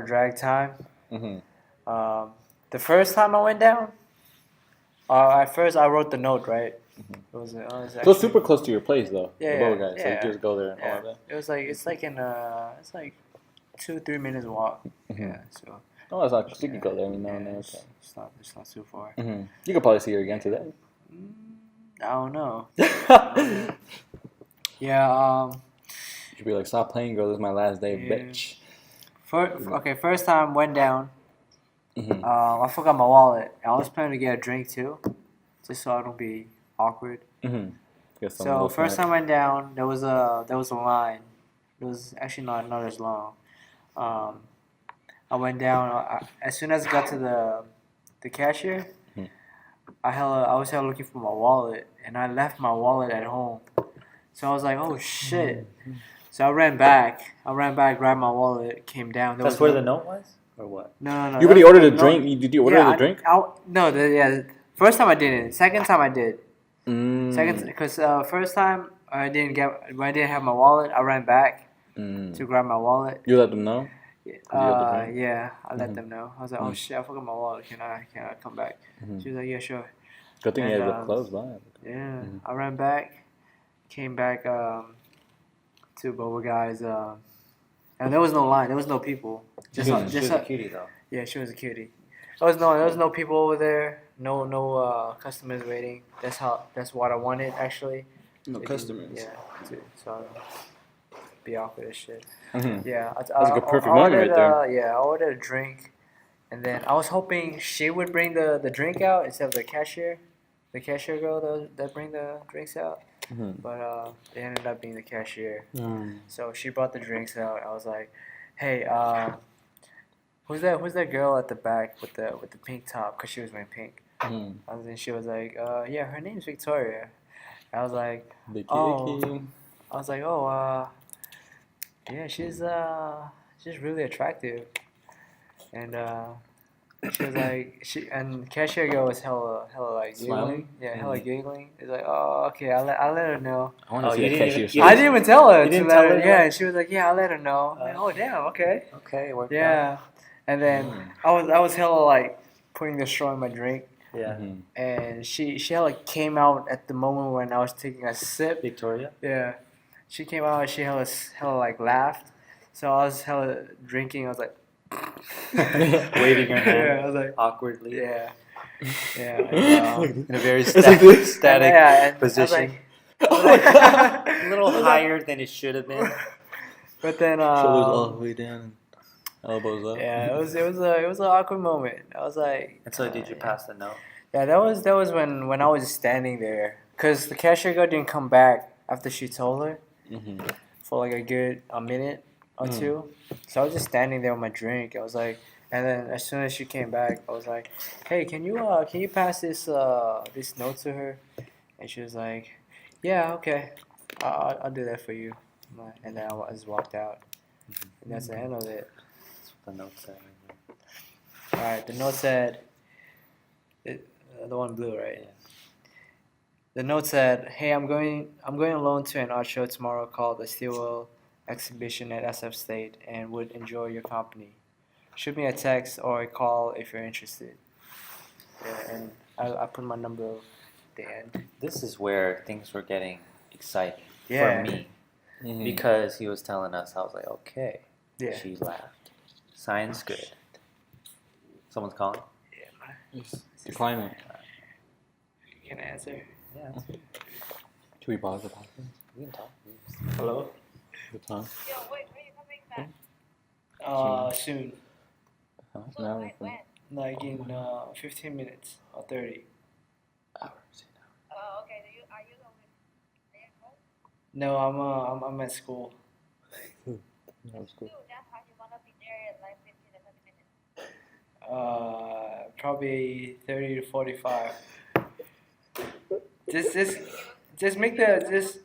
drag time. Mm-hmm. The first time I went down, at first I wrote the note, right? It was So it's actually, super close to your place though. Yeah, the Boba guy. So yeah. you just go there and all yeah. of that. It was like it's like 2-3 minutes walk. Mhm. Yeah. So Oh, it's not. You can go there every now and yeah, then. it's, Okay. it's not too far. Mm-hmm. You could probably see her again today. I don't know. You Yeah. should be like, stop playing, girl. This is my last day, Yeah. bitch. First time went down. Mm-hmm. I forgot my wallet. I was planning to get a drink too, just so I don't be awkward. Mm-hmm. So first time I went down, there was a line. It was actually not as long. I went down. As soon as I got to the cashier, Mhm. I was hella looking for my wallet, and I left my wallet at home. So I was like, oh shit. So I ran back, grabbed my wallet, came down. That's where the note was, or what? No. You already that's- ordered a no, drink? Did you order yeah, the drink? No. First time I didn't. Second time I did. Mm. Second, because first time I didn't have my wallet. I ran back Mm. to grab my wallet. You let them know? you got the drink? Yeah, I let Mhm. them know. I was like, oh Mhm. shit, I forgot my wallet. Can I come back? Mhm. She was like, yeah, sure. Good thing you And, had the clothes by. Yeah, Mhm. I ran back, came back to Boba guys, and there was no line. There was no people. Just She just was a cutie though. yeah, she was a cutie. There was no people over there. No customers waiting. That's what I wanted actually. No Like, customers. Yeah, so I don't be awkward as shit. Mm-hmm. Yeah, That's a good perfect I moment ordered, right there. Yeah, I ordered a drink, and then I was hoping she would bring the drink out instead of the cashier girl that bring the drinks out. Mm-hmm. But it ended up being the cashier. Mm. So she brought the drinks out. I was like, hey, who's that girl at the back with the pink top? Cause she was wearing pink. Mm. And then she was like, yeah, her name's Victoria. I was like, Vicky, Oh. Vicky. yeah, she's really attractive, and she was like, and cashier girl was hella like Smiling? giggling, hella giggling. It's like, oh, okay, I'll let her know. I want to Oh, see you the didn't cashier. even- I didn't even tell her You to didn't let tell her, her yeah, that? and she was like, yeah, I'll let her know. I'm like, oh damn, okay, Okay, it worked out. yeah, and then Mm. I was hella like putting the straw in my drink, Yeah. Mhm. and she hella came out at the moment when I was taking a sip. Victoria. Yeah, she came out and she hella like laughed. So I was hella drinking. I was like, Waving her hand. Yeah, I was like, Awkwardly. yeah, yeah. In a very It's like this. static yeah, and position. Oh my God. A little higher than it should have been. But then, Shoulders all the way down, and elbows up. yeah, it was an awkward moment. I was like, And so, did you yeah. pass the note? Yeah, that was when I was standing there, cause the cashier girl didn't come back after she told her Mm-hmm. for like a minute or Mm. two. So I was just standing there with my drink. I was like, and then as soon as she came back, I was like, hey, can you pass this note to her? And she was like, yeah, okay, I'll do that for you. And then I just walked out. And that's the end of it. That's what the note said. All right, the note said, the one blue, right? Yeah. The note said, "Hey, I'm going alone to an art show tomorrow called the Stillwell Exhibition at SF State, and would enjoy your company. Shoot me a text or a call if you're interested." Yeah, and I put my number at the end. This is where things were getting exciting Yeah. for me Mm-hmm. because he was telling us. I was like, okay. Yeah. She laughed. Signs good. Someone's calling. Yeah, Decline it. you can answer. Yeah, Should we pause the podcast? we can talk. Hello. Good time. Yo, wait, when you coming back? Soon. Oh, it's So, an hour like from when? Like in 15 minutes or 30. hours. Oh, okay. Are you going with at home? No, I'm at school. That was cool. Dude, that's how you wanna be there in like 15 to 20 minutes. Probably 30 to 45. Just make the just. Six.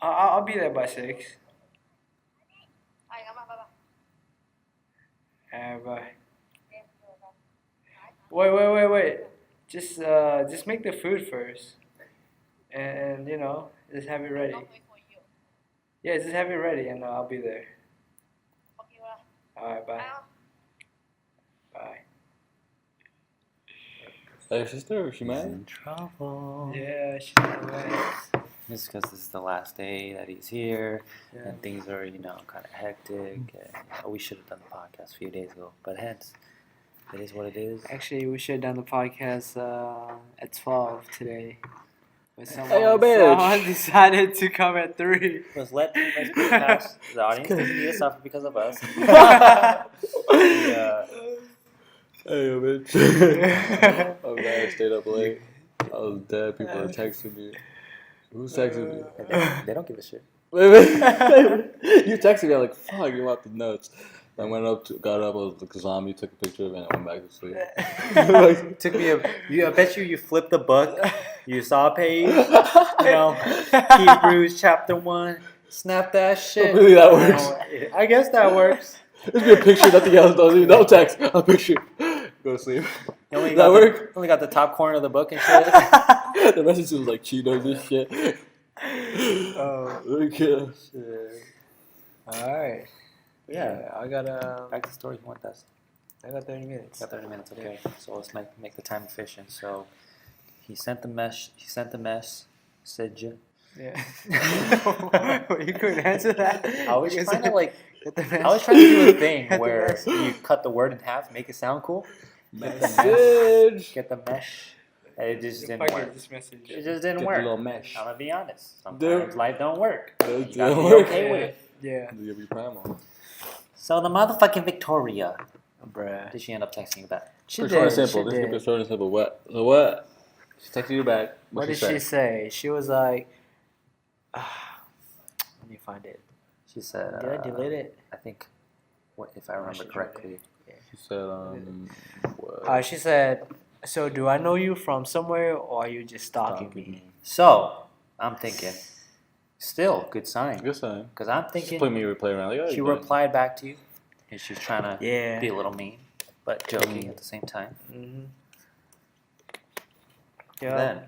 Okay. I'll be there by 6. Alright, come on, bye-bye. Bye. Okay, bye-bye. Wait. Just make the food first, and you know, just have it ready. I'll wait for you. Yeah, just have it ready, and I'll be there. Okay, well, All right, bye. bye. Bye. Hey, your sister, is she He's mad? in trouble. Yeah, she's right. It's because this is the last day that he's here, Yeah. and things are, kind of hectic. And, we should have done the podcast a few days ago, but hence, it is what it is. Actually, we should have done the podcast at 12 today. But Hey, yo, bitch. someone decided to come at 3. Let's pass. The audience doesn't need to suffer because of us. Yeah. Hey, yo, bitch. I'm glad I stayed up late. I was dead. People were texting me. Who's texting me? They don't give a shit. You texted me. I'm like, fuck, you're about the nuts. I went up, got up, I was like a zombie, took a picture of it, and I went back to sleep. It took me I bet you flipped the book, you saw a page, Hebrews chapter 1, snap that shit. Hopefully that works. I guess that works. Just be a picture, nothing else. No text. A picture. Go to sleep. Does that work? Only got the top corner of the book and shit. The message was like Cheetos and shit. Oh. Okay. Alright. Yeah. I got Back to the story. You want that? I got 30 minutes. Got 30 minutes. Okay. So let's make the time efficient. So he sent the message. Yeah. You couldn't answer that. I was Because trying to get the I was trying to do a thing Get the where mess. you cut the word in half, make it sound cool. Message. Get the mesh. And it just didn't Fuck work. it, this message. It just didn't Get work. the little mesh. I'm gonna be honest. Dude. Sometimes life don't work. It You gotta don't be work. okay with it. Yeah. You'll be primal. So the motherfucking Victoria. Bruh. Did she end up texting you back? She Short and did. simple. She Just keep it did. short and simple. What? So what? She texted you back. What did say? she say? She was like, let me find it. She said. Did I delete it? I think, if I remember should try correctly. She said, what? She said, so do I know you from somewhere or are you just stalking me? So I'm thinking, still good sign. Good sign. Because I'm Just thinking play me replay around. Like, oh, she you did. replied back to you, and she's trying to Yeah. be a little mean, but joking at the same time. Mm-hmm. Yeah. Then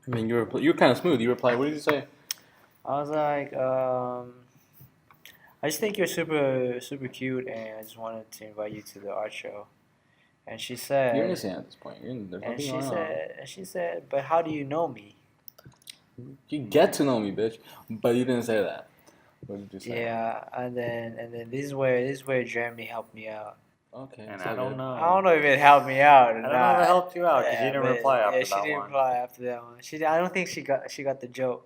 I mean, you were kind of smooth. You replied. What did you say? I was like, I just think you're super, super cute, and I just wanted to invite you to the art show. And she said, You're innocent at this point. There's and nothing she going on. said, but how do you know me? You get to know me, bitch. But you didn't say that. What did you say? Yeah, and then this is where Jeremy helped me out. Okay. and it's I all don't good. know. I don't know if it helped me out or I don't not. know if it helped you out because you didn't but- reply after she that didn't one. reply after that one. I don't think she got the joke.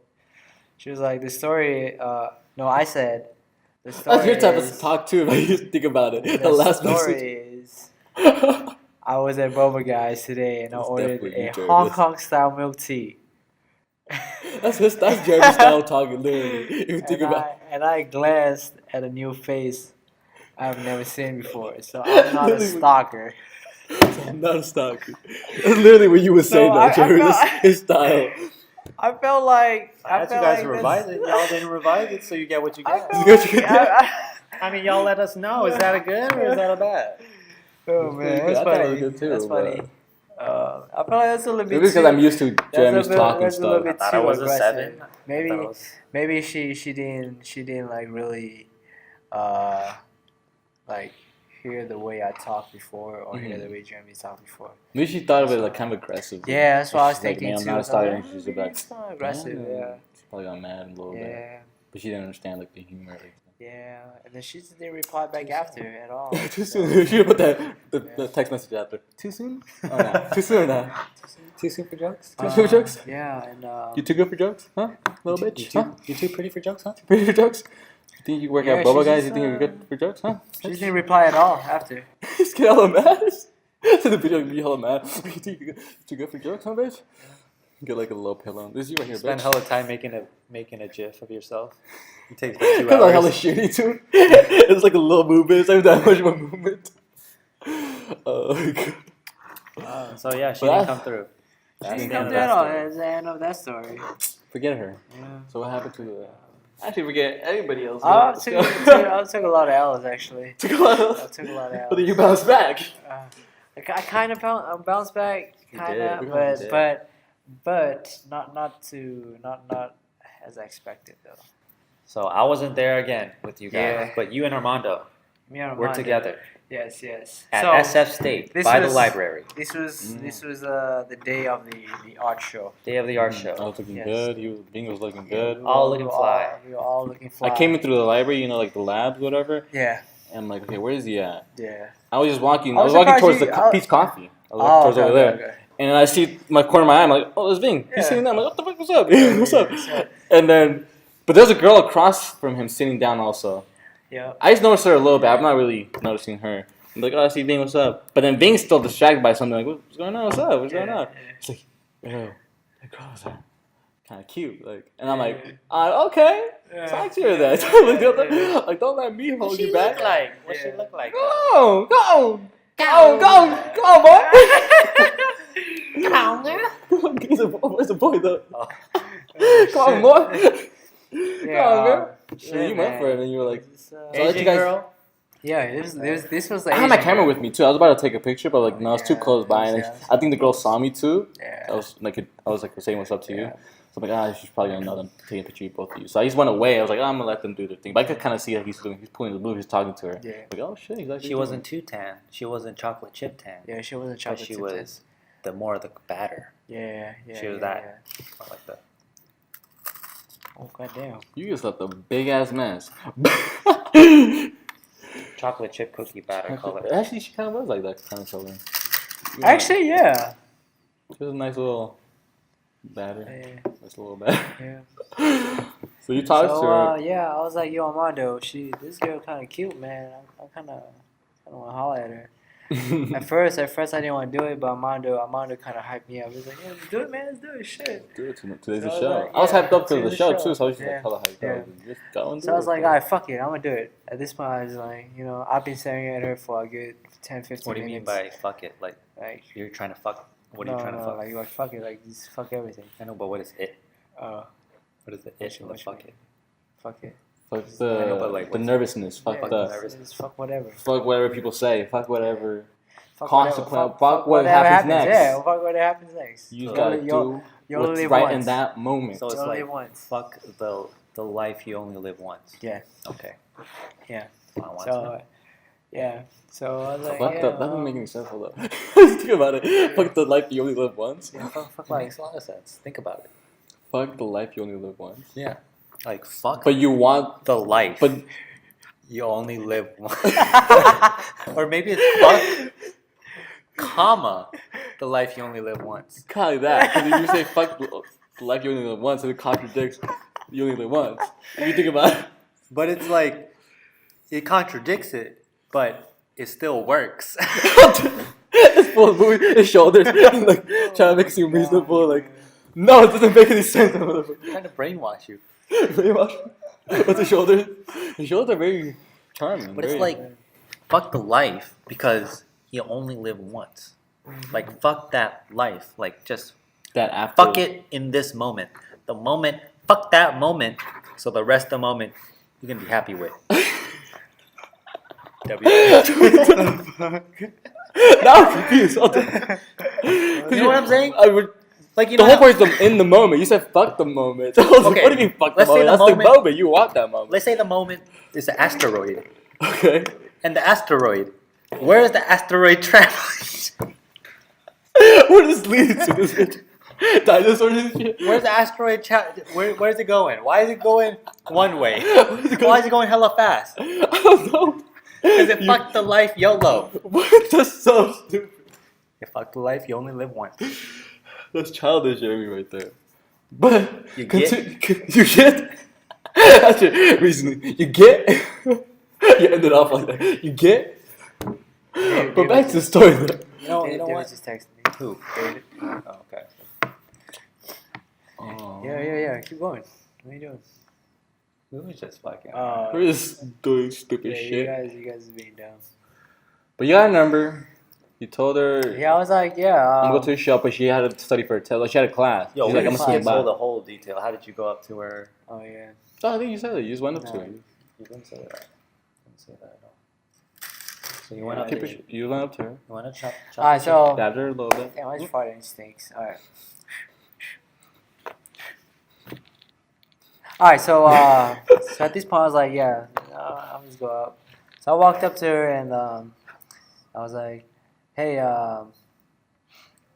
She was like, the story. No, I said. The story That's your type of is- talk too. If you think about it, the The last story message. is, I was at Boba Guys today and I That's ordered definitely a you, Jeremy. Hong Kong style milk tea. that's Jeremy style talking, literally. If you think and, about and I glanced at a new face I've never seen before. So I'm not a Literally. stalker. it, I'm not a stalker. That's literally what you would say, No, though, I Jeremy. felt- That's his style. I felt like I asked you guys to revise it. Y'all didn't revise it, so you get what you I get. felt You got your- like- I mean, y'all let us know. Is that a good or is that a bad? Oh man, that's I thought it funny. was good too, That's but- funny. I feel like that's a little bit. Maybe because too- I'm used to Jeremy's bit- talking that's a little stuff. bit- I thought it too was a aggressive. 7. Maybe- I thought it was- Maybe she didn't like really like hear the way I talked before or hear Mhm. the way Jeremy talked before. Maybe she thought of it like kind of aggressive. Yeah, that's what I was She's like, thinking man, too. I'm not a So I was stalker. like, And she's maybe like, it's not aggressive. Yeah. She probably got mad a little bit, Yeah. but she didn't understand like the humor. Yeah. And then she just didn't reply back after at all. Too So- soon. She put the text message after. Too soon? Or not? Too soon or not? Too soon for jokes? Too soon for jokes? Yeah, and You too good for jokes? Huh? Little bitch? Huh? You too pretty for jokes, huh? Too pretty for jokes? You think you work Yeah, at Bubba she's Guys? just, You think you're good for jokes? Huh? she just didn't reply at all after. Just get hella mad. To the video, be hella mad. You think you're too good for jokes, huh, bitch? Get like a little pillow. This is you right here, Spend bitch. hella time making a gif of yourself. It takes like 2 Cause I'm hella hours. shitty too. It's like a little movement. It's like that much of a movement. Oh my god. So yeah, she But didn't I- come through. She That's didn't the come end through of at that all. story. That's the end of that story. Forget her. Yeah. So what happened to the? Actually, forget everybody else. I took a lot of L's actually. Took a lot I of. took a lot of L's. But then you bounced back. I kind of bounced back, You kind did. of, You did. but not as I expected though. So I wasn't there again with you guys, Yeah. but you and Armando Me and were Armando. together Yes, yes. at So, SF State this by the was- library. This was the day of the art show. Day of the art I show. was looking Yes. good. Bing was looking Yeah, good. we were All looking we were fly. We were all looking fly. I came in through the library, like the labs, whatever. Yeah, And I'm like, okay, where is he at? yeah. I was just walking. I I was was walking surprised towards you- the Peach Coffee. I was walking Oh, towards over there. okay. And then I see my corner of my eye. I'm like, oh, there's Bing. Yeah. He's sitting there. I'm like, what the fuck? What's up? Yeah, What's yeah, up? what's up? And then, but there's a girl across from him sitting down also. Yeah. I just noticed her a little bit. I'm not really noticing her. I'm like, oh, I see Bing. What's up? But then Bing's still distracted by something. Like, what's going on? What's up? What's going on? It's like, yo, that girl's kind of cute. Like, and I'm like, okay. Talk to her then. Like, don't let me hold you back. What she Yeah. look like? Go, go, go, go, boy. He's a boy. Where's the boy though? Oh. Come on, boy. Yeah, Come on, girl. shit, Yeah, you went for it, and you were like, This, So I let Asian you guys- girl. yeah, this was the I had my Asian camera girl. with me too. I was about to take a picture, but like, no, I was too Yeah, close by, and yeah. I think the girl saw me too. Yeah. I was like saying what's up to you. Yeah. So I'm like, she's probably gonna know them taking a picture of both of you. So I just went away. I was like, I'm gonna let them do their thing. But I could kind of see that he's pulling the move. He's talking to her. Yeah. Like, oh shit, he's actually. She wasn't too tan. She wasn't chocolate chip tan. Yeah, she wasn't But chocolate she chip was the more the better. Yeah, yeah. She was yeah, that. I like that. Yeah. Oh goddamn. You just left a big ass mess. Chocolate chip cookie batter color. Actually, she kind of was like that kind of color. Actually, yeah. It was a nice little batter. Yeah. Nice little batter. Yeah. So you talked to So her. yeah, I was like, yo, Armando, this girl kind of cute, man. I kind of want to holler at her. At first, I didn't want to do it, but Armando kind of hyped me up. He was like, yeah, let's do it, man. Let's do it. Shit. Dude, today's So the I was show. like, I was yeah, hyped up to today's the the show show. too, so I was just Yeah. like, hella hyped Yeah. up. Just go and do So I was it, like, bro. alright, fuck it. I'm gonna do it. At this point, I was like, I've been staring at her for a good 10, 15 What do you mean minutes. by fuck it? Like Like, you're trying to fuck? What are you trying to fuck? Like fuck it. Like, just fuck everything. I know, but what is it? Uh, What is the What it you- and the what you fuck mean? it? fuck it. Fuck I know, but, like, the what's- nervousness. Fuck Yeah, the. nervous. just fuck whatever. Fuck whatever people say. Fuck whatever. Fuck Consequence. whatever. Fuck what whatever happens next. Yeah, fuck what happens next. You just So gotta you do you only what's live right once. in that moment. So it's You only like live once. fuck the life you only live once. Yeah. Okay. Yeah. I want So, to. yeah. So I was like, Fuck yeah, that doesn't make any sense. Hold up. Think about it. Fuck the life you only live once. Yeah, fuck It life. makes a lot of sense. Think about it. Fuck the life you only live once. Yeah. Like fuck But you want. the life. But you only live once. Or maybe it's fuck, comma, the life you only live once. kind of that. Because if you say fuck the life you only live once, it contradicts you only live once. If you think about it. But it's like it contradicts it, but it still works. This fool's moving his shoulders, like trying to make it seem reasonable. Like, no, it doesn't make any sense. trying to brainwash you. What's the shoulders? His shoulders are very charming. But it's very- like fuck the life because you only live once. Like fuck that life. Like just that after. fuck it in this moment. The moment, fuck that moment. So the rest of the moment you can be happy with. Now I'm confused. Hold on. You know what I'm saying? I would, Like you the know whole how- point is in the moment. You said fuck the moment. I was like, Okay, what do you mean fuck the let's say moment? the That's the moment- moment. You want that moment. let's say the moment is an asteroid. Okay. And the asteroid, where is the asteroid traveling? Where does this lead to this bitch? Dinosaurs and shit? Where's the asteroid? Where's it going? Why is it going one way? Where's it going? Why is it going hella fast? I don't know. Because it You- fucked the life YOLO. What? That's so stupid. You fucked the life you only live once. That's childish, Jeremy, right there. But You get? you get. That's your reasoning. You get. You ended off like that. You get. But back to the story though. You know David what? just texted me. Who? David? Oh, okay. Oh. Yeah. Keep going. What are you doing? We were just fucking. We're just doing stupid yeah, shit. you guys are being dumb. But you got a number. You told her. Yeah, I was like, yeah. I'm going to the shop, but she had to study for a test. Like, she had a class. Yo, She's we like, I'm just gonna can't swing tell by. the whole detail. How did you go up to her? Oh yeah. Oh, I think you said it. You just went up to No. her. You didn't say that. You didn't say that at all. So you went up to Keep her. it- You went up to her. You went to chop. Alright, so Dabbed her a little bit. yeah, my farting stinks. Alright. Alright, so so at this point I was like, yeah, I'm just go up. So I walked up to her and I was like, hey,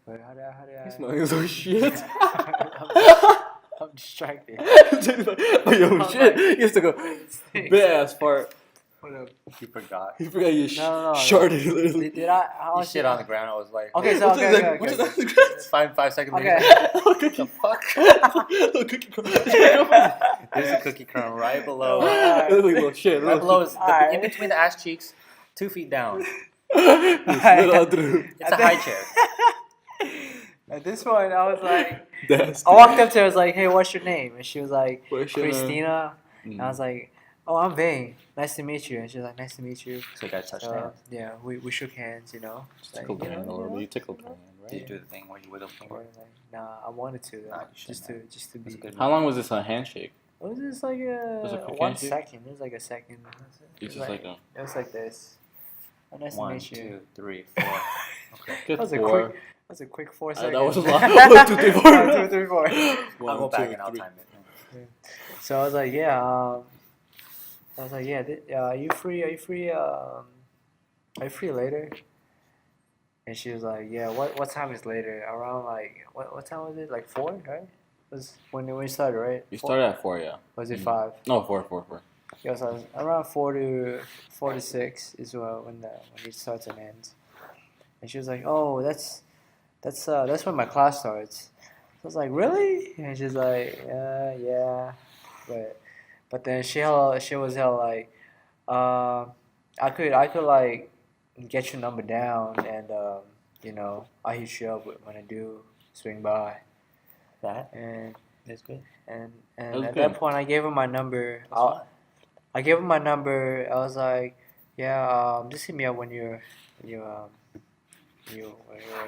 wait, how do I? He's smelling so shit. I'm distracted. Oh, yo, shit. You have to go big ass fart. What up? You forgot. You forgot you No. shorted literally. Did I? How You shit on the ground. I was like, Okay, so okay. What's that? It's 5 seconds Okay. later. Oh, cookie. The fuck? Little cookie crumb. There's a cookie crumb right below. Alright. Little shit. Right below is Alright. in between the ass cheeks, 2 feet down. Little through. It's a high chair. At this point, I was like, That's I walked up to her. I was like, hey, what's your name? And she was like, What's your name? Christina. And I was like, oh, I'm Vane. Nice to meet you. And she was like, nice to meet you. So you guys touched So, hands. yeah, we shook hands, you know. Just like, Tickled you her hand a know, little bit. You tickled her hand, Did you right? do the thing where you wiggle the Yeah, finger? like, nah, I wanted to. Nah, you just shouldn't to That's be. good. How long was this a handshake? It was just like Was it quick 1 handshake? second. It was like a second. You just like a It was like this. Oh, nice 1, to meet you. 2, 3, 4. Okay. good That was a four. quick. That was a quick 4 That seconds. was a lot. 1, 2, 3, 4. 1, 2, 3, 4. I'll go back and I'll time it. So I was like, yeah. I was like, yeah. Are you free? Are you free? Are you free later? And she was like, yeah. What time is later? Around like what time was it? Like 4, right? Was when we started, right? You 4? started at 4, yeah. Was it Mm. 5? No, 4. Yeah, so it was around 4 to 6 is when it starts and ends. And she was like, oh, that's when my class starts. So I was like, really? And she's like, yeah, but then she was hell like, I could like get your number down and you know, I hit you up when I do swing by. That And is good. and That was at good. that point I gave her my number. I gave him my number. I was like, yeah, just hit me up when you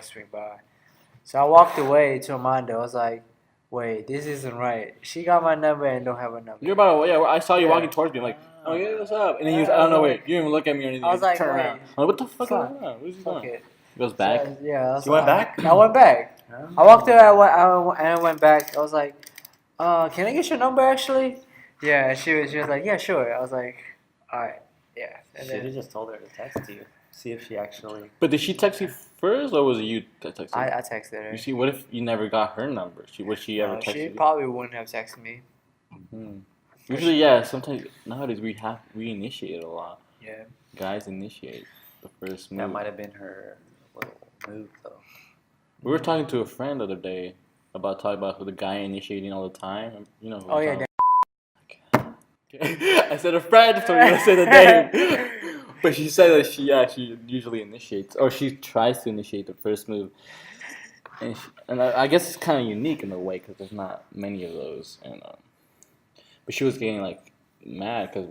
swing by. So I walked away to Amanda. I was like, wait, this isn't right. She got my number and don't have a number. You're about to, yeah, I saw you Yeah. walking towards me. I'm like, oh, yeah, what's up? And then you, I don't know, wait, you didn't even look at me or anything. I was You like, turn wait. around. I'm like, what the fuck is Fuck. going on? Where's he Fuck going? it. He goes back. So, yeah. I was You went like- back? I went back. I walked there. I went back. I was like, can I get your number actually? Yeah. And she was like, yeah, sure. I was like, all right, yeah. And Should have then just told her to text you. See if she actually. But did she text you first, or was it you that texted her? I texted her. You see, what if you never got her number? Would she ever text She you? probably wouldn't have texted me. Hmm. Usually, yeah. Sometimes nowadays we initiate a lot. Yeah. Guys initiate the first move. That might have been her little move, though. We were talking to a friend the other day about who the guy initiating all the time. You know. Who Oh I'm yeah. talking Okay. I said a friend, so you're gonna say the name. But she said that she usually initiates, or she tries to initiate the first move. And I guess it's kind of unique in a way because there's not many of those. And but she was getting like mad because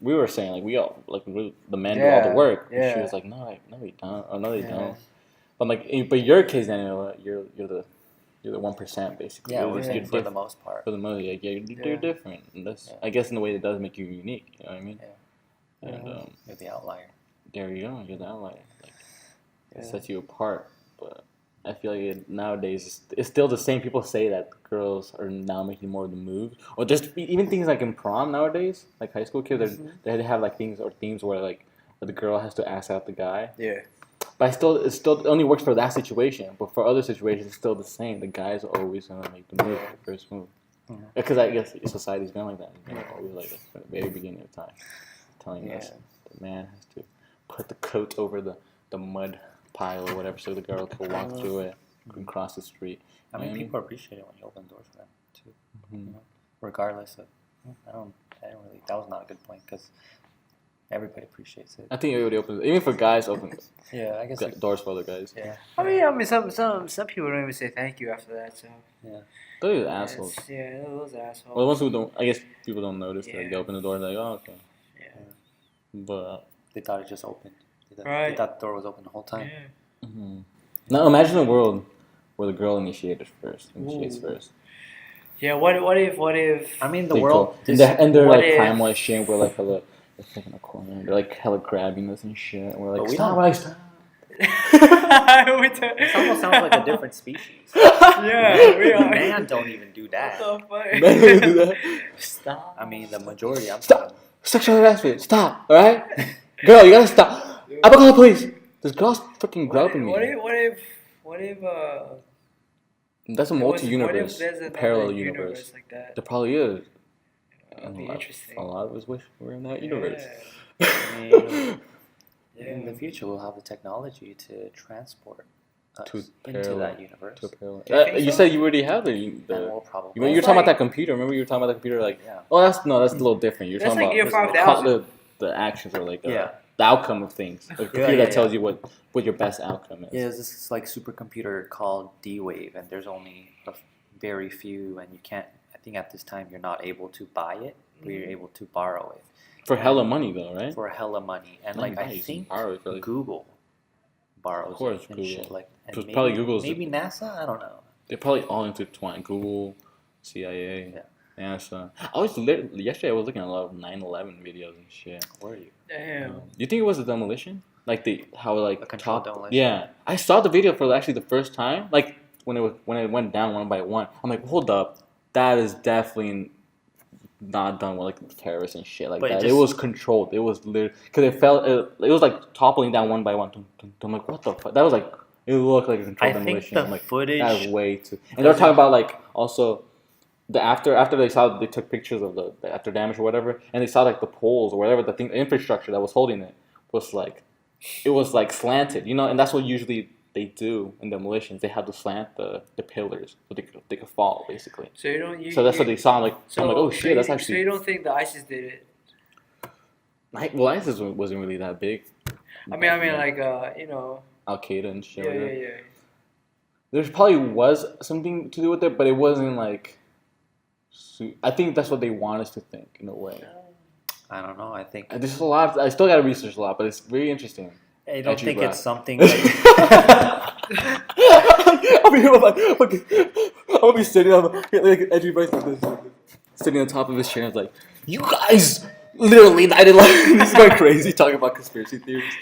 we were saying like the men do all the Yeah, work. And she yeah. was like, no, we don't. Oh, no, they Yeah. don't. But but your case, then you're the 1% basically. Yeah, You're we're just- saying you're for the different. most part. For the most, yeah, you're Yeah. different. And that's Yeah. I guess in a way that does make you unique. You know what I mean? Yeah. And You're the outlier. there you go. You're the outlier. Like it Yeah. sets you apart. But I feel like nowadays it's still the same. People say that girls are now making more of the moves, or just even things like in prom nowadays, like high school kids, they have like things or themes where like the girl has to ask out the guy. Yeah. But it still only works for that situation. But for other situations, it's still the same. The guys are always gonna make the move, the first move. Mhm. Because I guess society's been like that. It's been always like that from the very beginning of time, telling us the man has to put the coat over the mud pile or whatever, so the girl can walk through it and cross the street. I mean, Mhm. people appreciate it when you open doors for them too. Mhm. You know, regardless of, I don't really. That was not a good point because everybody appreciates it. I think everybody opens, even for guys, open Yeah, I guess. doors for other guys. Yeah. I mean, some people don't even say thank you after that. So Those are assholes. Yeah, those assholes. Well, the ones who don't, I guess people don't notice that Yeah. they open the door. Like, oh, okay. Yeah. But They thought it just opened. They Right. thought the door was open the whole time. Yeah. Mm-hmm. Now imagine a world where the girl initiates first. Yeah. What if? I mean, the They world. go, and they're what like if- time wise shit. And we're like hella, it's like in a corner. They're like hella grabbing us and shit. And we're like, But we stop, don't- right, stop. It almost sounds like a different species. Yeah, we are. Man don't even do that. What the fuck? Men don't do that. Stop. I mean, the majority. I'm Stop. Sexual harassment. Stop. All right, girl, you gotta stop. I'm gonna call the police. This girl's freaking grabbing me. What if That's a what multi-universe, if there's another parallel universe. like that? There probably is. That'd be interesting. A lot of us wish we were in that universe. I mean, Yeah. in the future, we'll have the technology to transport us To into parallel- that universe. To a parallel. Do you think You so? said you already have And the we'll probably. you were It's talking about like- that computer. Remember you were talking about the computer like, Yeah. oh, that's a little different. You're That's talking like year about 5000. the actions or like Yeah. the outcome of things. A computer yeah, that yeah. tells you what your best outcome is. Yeah, there's this like supercomputer called D-Wave, and there's only very few, and you can't. I think at this time you're not able to buy it, but you're able to borrow it For hella money though, right? for hella money. And like I think borrow it for like, Google borrows Of course, it and Google. shit like. And Because probably Google's maybe NASA. I don't know. they're probably all intertwined. Google, CIA, Yeah. NASA. Yesterday I was looking at a lot of 9/11 videos and shit. Where are you? Damn. You think it was a demolition? Like how like A controlled top- demolition? Yeah, I saw the video for actually the first time. Like when it went down one by one. I'm like, hold up, that is definitely not done with like terrorists and shit like But it that. It just- was controlled. It was literally because it was like toppling down one by one. I'm like, what the fuck? That was like it looked like a controlled I think demolition. the I'm like, footage. that is way too. And they're talking about like also. After they took pictures of the after damage or whatever, and they saw like the poles or whatever the infrastructure that was holding it was like slanted, you know, and that's what usually they do in demolitions. They have to slant the pillars so they could fall basically. So you don't. So that's what they saw. Like So, I'm like, oh so shit, that's you, actually. So you don't think the ISIS did it? Well, ISIS wasn't really that big. I mean, like you know. Al Qaeda and shit. Yeah, like yeah, that. yeah. There probably was something to do with it, but it wasn't like. I think that's what they want us to think in a way. I don't know. I think. And there's a lot. I still got to research a lot, but it's very interesting. I don't Edgy think rap. it's something that. I'll be here like, I'll be sitting on like edgy voice like this, sitting on top of his chair. I was like, "You guys literally died in life." He's going crazy talking about conspiracy theories.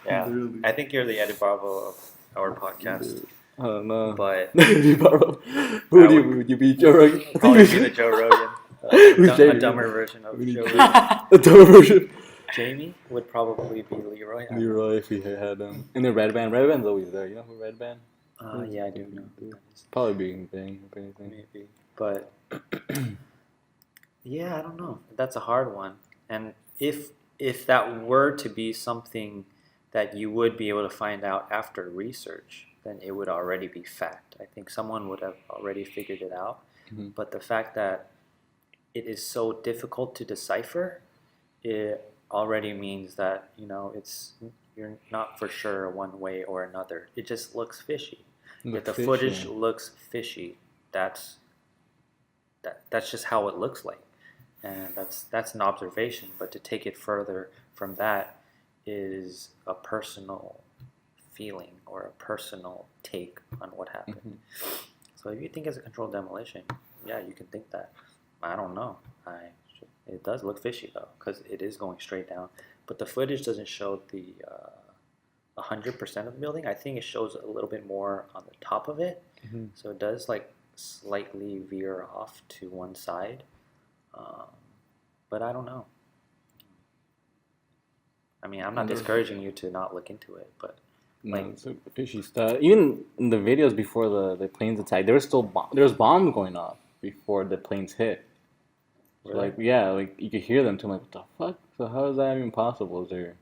Yeah, Literally. I think you're the Eddie Bravo of our podcast, I don't know. but Who would you be, Joe Rogan? I'll probably be the Joe Rogan, Who's a Jamie? dumber version of Who's Joe Jamie? Rogan. A dumber version. Jamie would probably be Leroy. Leroy, if he had in the red band. Red band's always there. You know who Red Band? Yeah, I do know. Probably being Bang, if anything. Maybe, but yeah, I don't know. That's a hard one. And if that were to be something that you would be able to find out after research, then it would already be fact. I think someone would have already figured it out. Mhm. But the fact that it is so difficult to decipher, it already means that you're not for sure one way or another. It just looks fishy. If the footage looks fishy, that's just how it looks like, and that's an observation. But to take it further from that is a personal feeling or a personal take on what happened. Mhm. So if you think it's a controlled demolition, yeah, you can think that. I don't know. It does look fishy though, because it is going straight down. But the footage doesn't show the 100% of the building. I think it shows a little bit more on the top of it. Mhm. So it does like slightly veer off to one side. But I don't know. I mean, I'm not discouraging you to not look into it, but No, like- it's fishy stuff. Even in the videos before the planes attacked, there was still there was bombs going off before the planes hit. So Really? like yeah, like you could hear them too. I'm like, what the fuck? So how is that even possible? Is there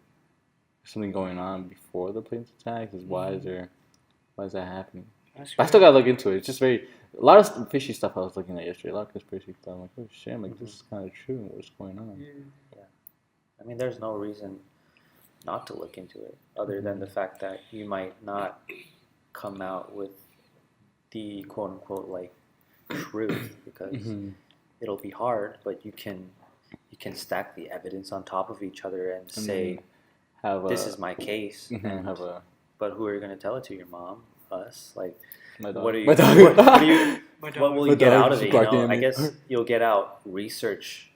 something going on before the planes attacked? Why is that happening? That's But I still gotta look into it. It's just a lot of fishy stuff I was looking at yesterday. A lot of conspiracy stuff. I'm like, oh shit, I'm like this is kind of true. What's going on? I mean, there's no reason not to look into it other than the fact that you might not come out with the quote unquote like truth because Mhm. it'll be hard, but you can stack the evidence on top of each other and say Have this is my case Mhm, and have a But who are you gonna tell it to? Your mom? Us? Like, My dog. what are you? My dog. What do you? My What dog. will My you get dog out of is it? You barking know, at I me. guess you'll get out research.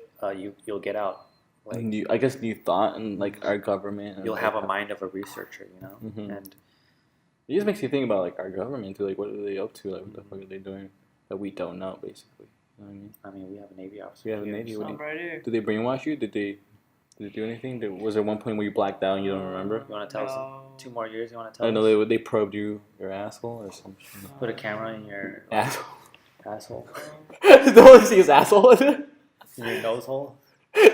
You'll get out like I guess new thought and like our government. And, you'll like, have a mind of a researcher. You know, Mhm. and It just makes you think about like our government too. Like, what are they up to? Like, what the fuck are they doing that we don't know? Basically, you know what I mean? I mean, we have a Navy officer. We have a here, Navy. so- What do I'm right here. Did they brainwash you? Did they do anything? Was there one point where you blacked out and you don't remember? You want to tell us No. 2 more years? You want to tell I know us? they probed your asshole or some shit. Put a camera in your Asshole. asshole, Don't see his asshole in it. in your nose hole.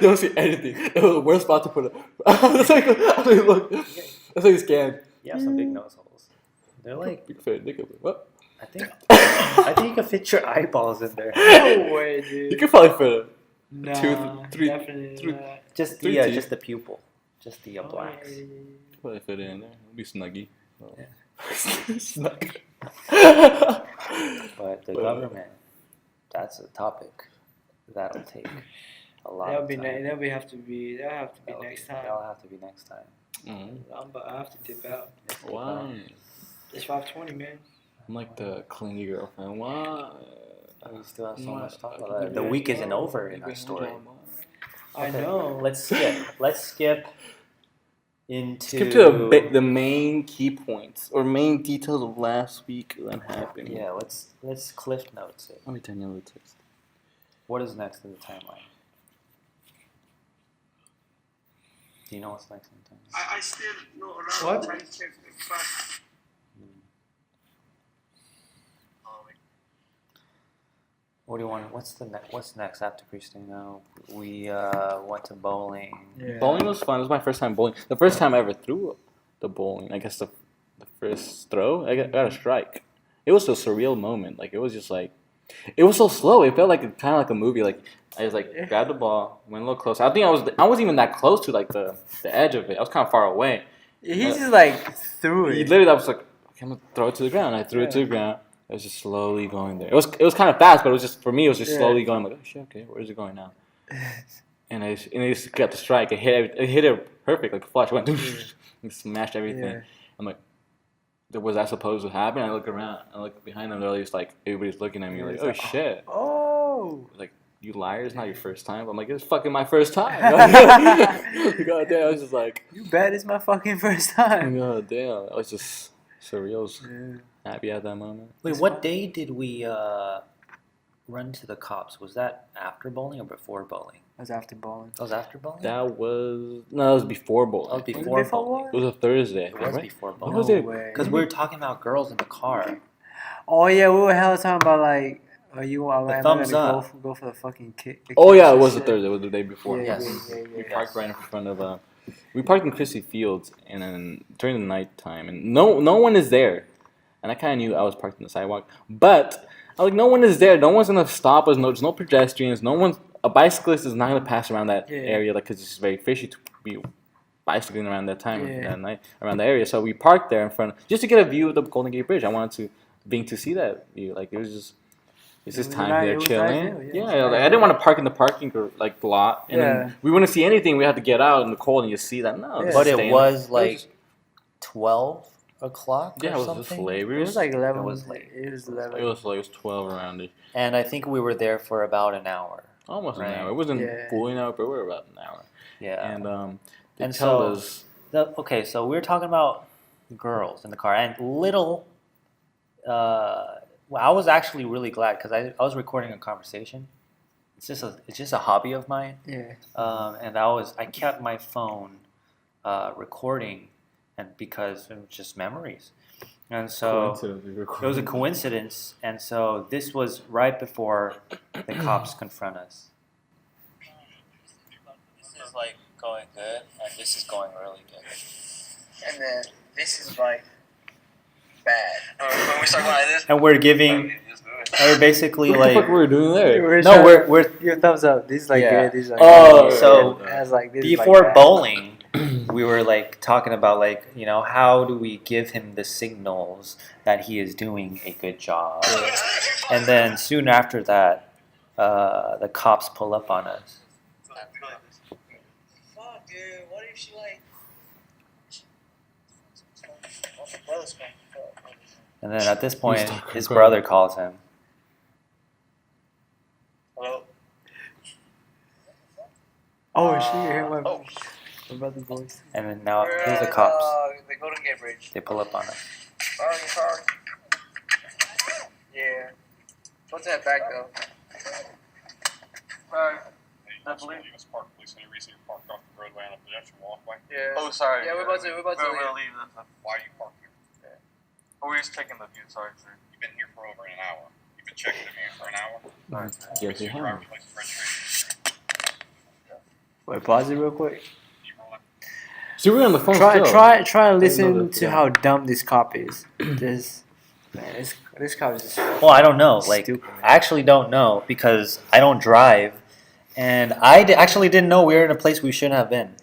Don't see anything. It was the worst spot to put it. That's like look. That's like a scan. You have some big nose holes. They're like, Big fat nigga. What? I think you can fit your eyeballs in there. No way, dude. You could probably fit it. Nah, three- definitely three- not. Just Three the teeth. just the pupil, just the blacks. Oh, yeah. Probably fit it in there. It'd be snuggy. Yeah. Snug. But the government, that's a topic that'll take a lot. That'll of be time. that'll have to be next time. That'll have to be next time. I have to dip out. Wow. It's 5:20, man. I'm like the clingy girlfriend. Wow. We still have so What? much to talk I about. can The do week it. isn't over in our story. I Okay, know. Let's skip into Skip to the main key points or main details of last week that happened. Yeah, let's cliff notes it. Let me tell you the text. What is next in the timeline? Do you know what's next in the timeline? I still not around. What? Trying to check the fact. What do you want? What's next after Christina? We went to bowling. Yeah. Bowling was fun. It was my first time bowling. The first time I ever threw the bowling. I guess the first throw, I got a strike. It was a surreal moment. Like it was just like, it was so slow. It felt like kind of like a movie. Like I was like grabbed the ball, went a little closer. I think I wasn't even that close to like the edge of it. I was kind of far away. He just like threw He it. literally, I was like, okay, I'm gonna throw it to the ground. I threw it to the ground. It was just slowly going there. It was kind of fast, but it was just for me. It was just Yeah. slowly going. Like, oh shit, okay, where is it going now? And I just got the strike. It hit it perfect, like a flash. It went and smashed everything. Yeah. I'm like, was that supposed to happen? I look around. I look behind them. They're all just like everybody's looking at me like, oh shit. Oh. Like you liars, it's not your first time. I'm like, it's fucking my first time. God damn, I was just like, You bet it's my fucking first time. God damn. I was just surreal. I was Yeah. happy at that moment. Wait, what day did we run to the cops? Was that after bowling or before bowling? That was after bowling. That was after bowling. That was before bowling. That was Was it before before bowling. It was a Thursday, It was right? before What bowling. was it? Because we were talking about girls in the car. Oh yeah, we were hella talking about like, are you am I thumbs gonna up. go for the fucking kick? Oh yeah, it kicks was a and Thursday. It was the day before. Yeah, Yes. We yeah. parked right in front of we parked in Christie Fields, and then during the nighttime, and no one is there, and I kind of knew I was parked on the sidewalk, but I was like, no one is there. No one's gonna stop us. There's no pedestrians. A bicyclist is not gonna pass around that Yeah. area, like, cause it's just very fishy to be bicycling around that time Yeah. that night around the area. So we parked there in front just to get a view of the Golden Gate Bridge. I wanted to see that view. Like it was just. It's It just was time nice- here it was chilling. nice view, yeah, Yeah, it's like, I nice. didn't want to park in the parking like lot, and Yeah. then we wouldn't see anything. We had to get out in the cold and you see that. No, Yeah. just But stay it in was the- like 12 o'clock yeah, or it was something. just late. It was like 11. It was late. It was 11. It was 12 around it, And I think we were there for about an hour. almost Right. an hour. It wasn't Yeah. fully an hour, but we were about an hour. Yeah. And they And told so- us Okay, so we were talking about girls in the car, and little. Well, I was actually really glad because I was recording a conversation. It's just a hobby of mine, Yeah. and I kept my phone recording, and because it was just memories, and so it was a coincidence, and so this was right before the cops confront us. This is like going good, and this is going really good. And then this is like bad. When we start going like this, And we're giving, just do it. we're basically What the fuck like, were we doing there? no, we're Your thumbs up. This is like Yeah. good. This is like Oh, good. so It has like this is like before bad. bowling, we were like talking about like, how do we give him the signals that he is doing a good job? And then soon after that, the cops pull up on us. Fuck, dude. What if she like? And then at this point, start his crying. brother calls him. Hello? Oh shit! You hear my Oh, brother's voice. And then now we're here's the at, cops. the Golden Gate Bridge. They pull up on him. Sorry. Yeah. What's that back though? I believe you was parked police and you recently parked off the roadway on a pedestrian walkway. Yeah. Oh, sorry. Yeah, we're about to leave. leave. Why are you parked here? Oh, we was checking the view. Sorry, sir. You've been here for over an hour. You've been checking the view for an hour. Yes, Your you have. driver's license registration. Wait, pause it real quick. You rolling? See, we're on the phone Try, still. try, try to know listen that, to yeah. how dumb this cop is. This cop is just Well, I don't know. Like, stupid. Man. I actually don't know because I don't drive, and I actually didn't know we were in a place we shouldn't have been.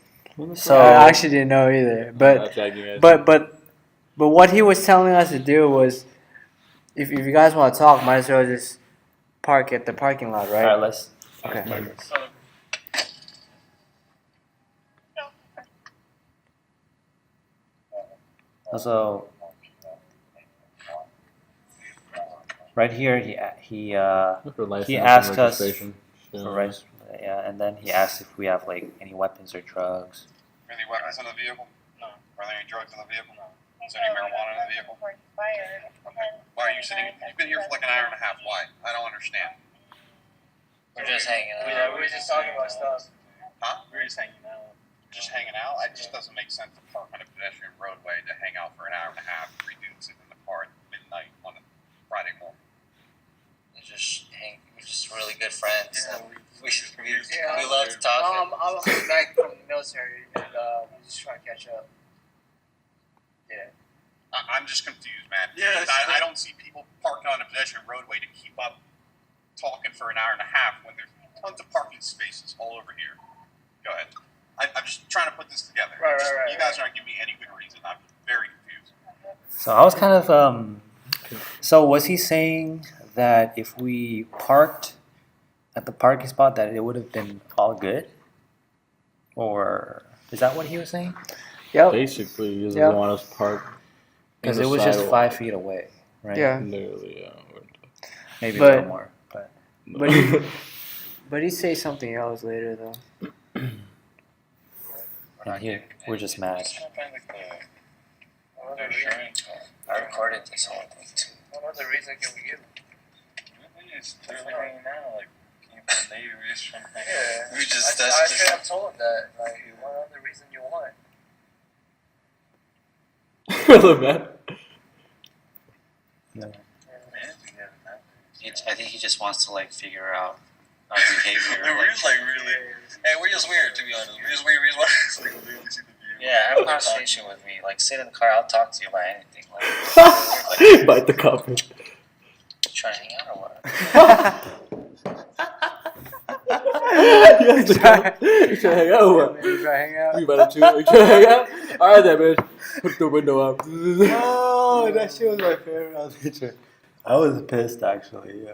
So I actually didn't know either. But what he was telling us to do was, if you guys want to talk, might as well just park at the parking lot, all right? right, let's. Okay. So right here, he asked us for rights, yeah, and then he asked if we have like any weapons or drugs. Are there any weapons in the vehicle? No. Are there any drugs in the vehicle? No. Is there any marijuana in the vehicle? Okay. Why are you sitting? You've been here for like an hour and a half. Why? I don't understand. We're just hanging out. Yeah, we were just talking about stuff. Huh? We're just hanging out. Just hanging out? It just doesn't make sense to park on a pedestrian roadway to hang out for an hour and a half. 3 dudes sitting in the car at midnight on a Friday morning. We're just really good friends. Yeah, we love to talk. I'm back from the military and we're just trying to catch up. Yeah. I'm just confused, man. Yeah, I don't see people parking on a pedestrian roadway to keep up talking for an hour and a half when there's tons of parking spaces all over here. Go ahead. I'm just trying to put this together. Right. You guys aren't giving me any good reason. I'm very confused. So I was kind of So was he saying that if we parked at the parking spot that it would have been all good, or is that what he was saying? Yep. Basically, he doesn't Yeah. want us parked. Because in it the was just sidewalk. 5 feet away, right? Yeah. Literally, Maybe a But- little more, but But he say something else later though. and here we're just mad. I recorded this whole thing too. What other reason can we give? It's clearly hanging out. Like, Yeah. We just I should have told him that. Like, what other reason you want? man. I think he just wants to like figure out our behavior. We're just like really. Hey, we're just weird to be honest. We're just weird. We just want to like literally see the view. Yeah, have a conversation with me. Like, sit in the car. I'll talk to you about anything. Like, Bite the carpet. trying to hang out or what? You trying to hang out or what? You try to hang out? You better too. You trying to hang out? Alright then, man. Put the window up. Oh, that shit was my favorite picture. I was pissed actually, yeah.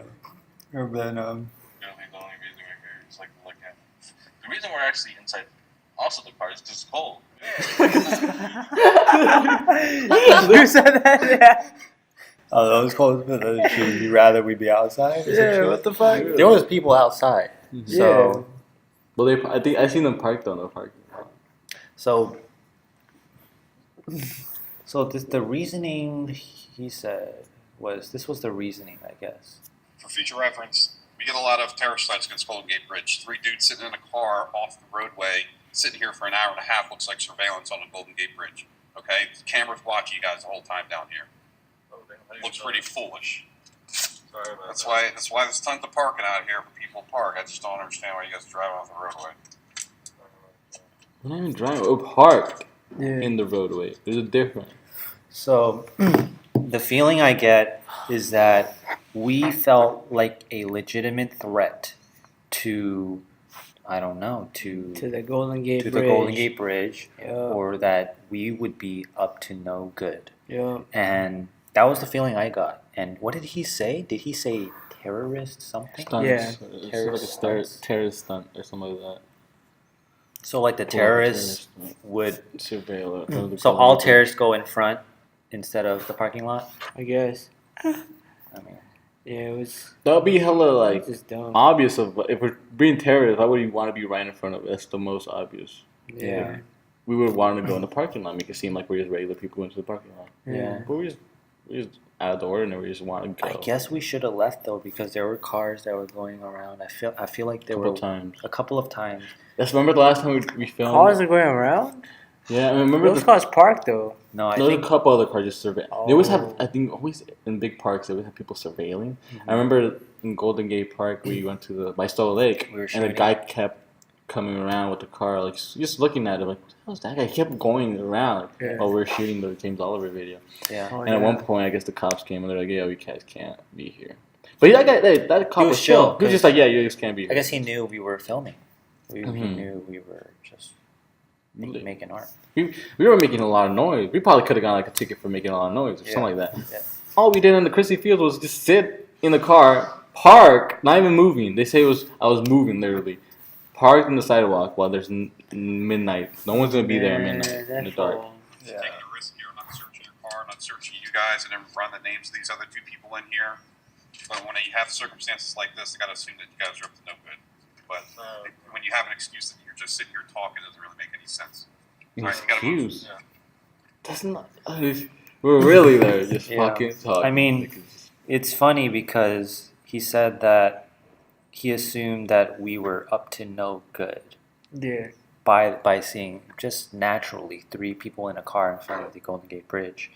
And then You know, the only reason we're here is like to look at. The reason we're actually inside also the car is because it's cold. You said that? Yeah. oh, that was cold. Should you rather we be outside? Yeah. What the fuck? There was people outside, so Well, I think I seen them parked on the parking lot. so the reasoning he said was this was the reasoning, I guess. For future reference, we get a lot of terrorist sites against Golden Gate Bridge. 3 dudes sitting in a car off the roadway, sitting here for an hour and a half, looks like surveillance on the Golden Gate Bridge. Okay? The cameras watch you guys the whole time down here. Looks pretty foolish. That's why there's tons of parking out here for people to park. I just don't understand why you guys drive off the roadway. We're not even driving. We're parked Yeah. in the roadway. There's a difference. So the feeling I get is that we felt like a legitimate threat to, I don't know, To the Golden Gate to Bridge. the Golden Gate Bridge, Yeah. or that we would be up to no good. Yeah. And that was the feeling I got. And what did he say? Did he say terrorist something? Stunts. Yeah. It's like a Terrorist stunts. terrorist stunt or something like that. So like the terrorists would. surveil it. So all terrorists go in front instead of the parking lot. I guess. I mean, Yeah, it was That'll be hella like just dumb. obvious of if we're being terrorists. Why would you want to be right in front of it? That's the most obvious. Yeah. We would want to go in the parking lot, make it seem like we're just regular people into the parking lot. yeah. But we just out of the ordinary. We just want to go. I guess we should have left though because there were cars that were going around. I feel like there couple were times. a couple of times. That's remember the last time we filmed. Cars are going around? Yeah, I remember Those cars parked though. No, I There's a think couple other cars just surveying. They always have, Oh. I think, always in big parks, they always have people surveilling. Mm-hmm. I remember in Golden Gate Park, we went to the by Stoll Lake, We were and the shooting. guy kept coming around with the car, like just looking at it, like, what the hell is that guy? He kept going around Yeah. while we were shooting the James Oliver video. yeah. Oh, And at one point, I guess the cops came and they're like, "Yeah, you guys can't be here." But that guy, that cop was was chill. chill, He was just like, "Yeah, you just can't be here." I guess he knew we were filming. He Mhm. knew we were just Really? making art. we were making a lot of noise. We probably could have gotten like a ticket for making a lot of noise or Yeah. something like that. Yeah. All we did in the Christie Field was just sit in the car, park, not even moving. They say I was moving literally, parked in the sidewalk while there's midnight. No one's gonna be there at midnight in the dark. Yeah. Taking a risk here, not searching your car, not searching you guys, and then run the names of these other two people in here. But when you have circumstances like this, I gotta assume that you guys are up to no good. But when you have an excuse that you're just sitting here talking, it doesn't really make any sense. All right, you gotta move. Excuse. That's not. We're really there, just Yeah. fucking talking. I mean, it's funny because he said that he assumed that we were up to no good Yeah. by seeing just naturally 3 people in a car in front of the Golden Gate Bridge.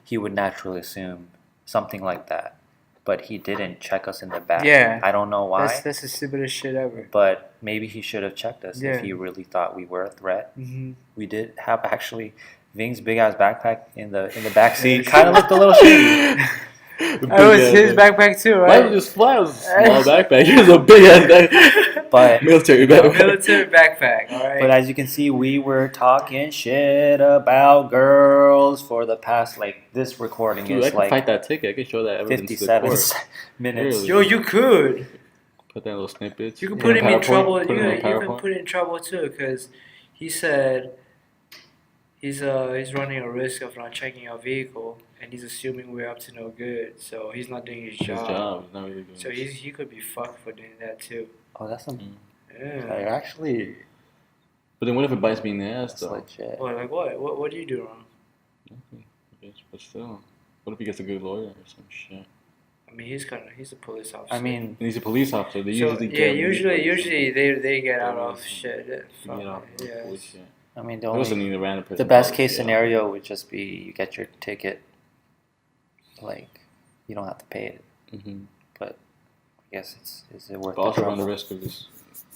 He would naturally assume something like that, but he didn't check us in the back. Yeah. I don't know why, That's the stupidest shit ever. but maybe he should have checked us Yeah. if he really thought we were a threat. Mm-hmm. We did have actually Ving's big ass backpack in the back seat. Kind of looked a little shady. That was his backpack too, Why right? was just fly? It was a small backpack. It was a big ass backpack. But Military backpack. Military backpack, alright? But as you can see, we were talking shit about girls for the past this recording Dude, I is can like fight that ticket. I can show that evidence to the 57 court. minutes. Really? Yo, you could. Put that little snippets. You can Yeah. put him in PowerPoint, trouble. put it in You can PowerPoint. put it in trouble too, because he said he's running a risk of not checking our vehicle, and he's assuming we're up to no good. So he's not doing his His job. job. He's not really doing So he could be fucked for doing that too. Oh, that's some. Yeah. Actually, But then what if it bites me in the ass that's though? legit. Well, like what? What do you do wrong? Nothing. Yes, but still. What if he gets a good lawyer or some shit? I mean, he's a police officer. I mean, And he's a police officer. They so, usually yeah, get usually they get out of They shit. get off Yeah. police shit. the It wasn't only even a random person. the best Oh, case yeah. scenario would just be you get your ticket. You don't have to pay it. Mm-hmm. I guess is it worth But the also run the trouble? risk of just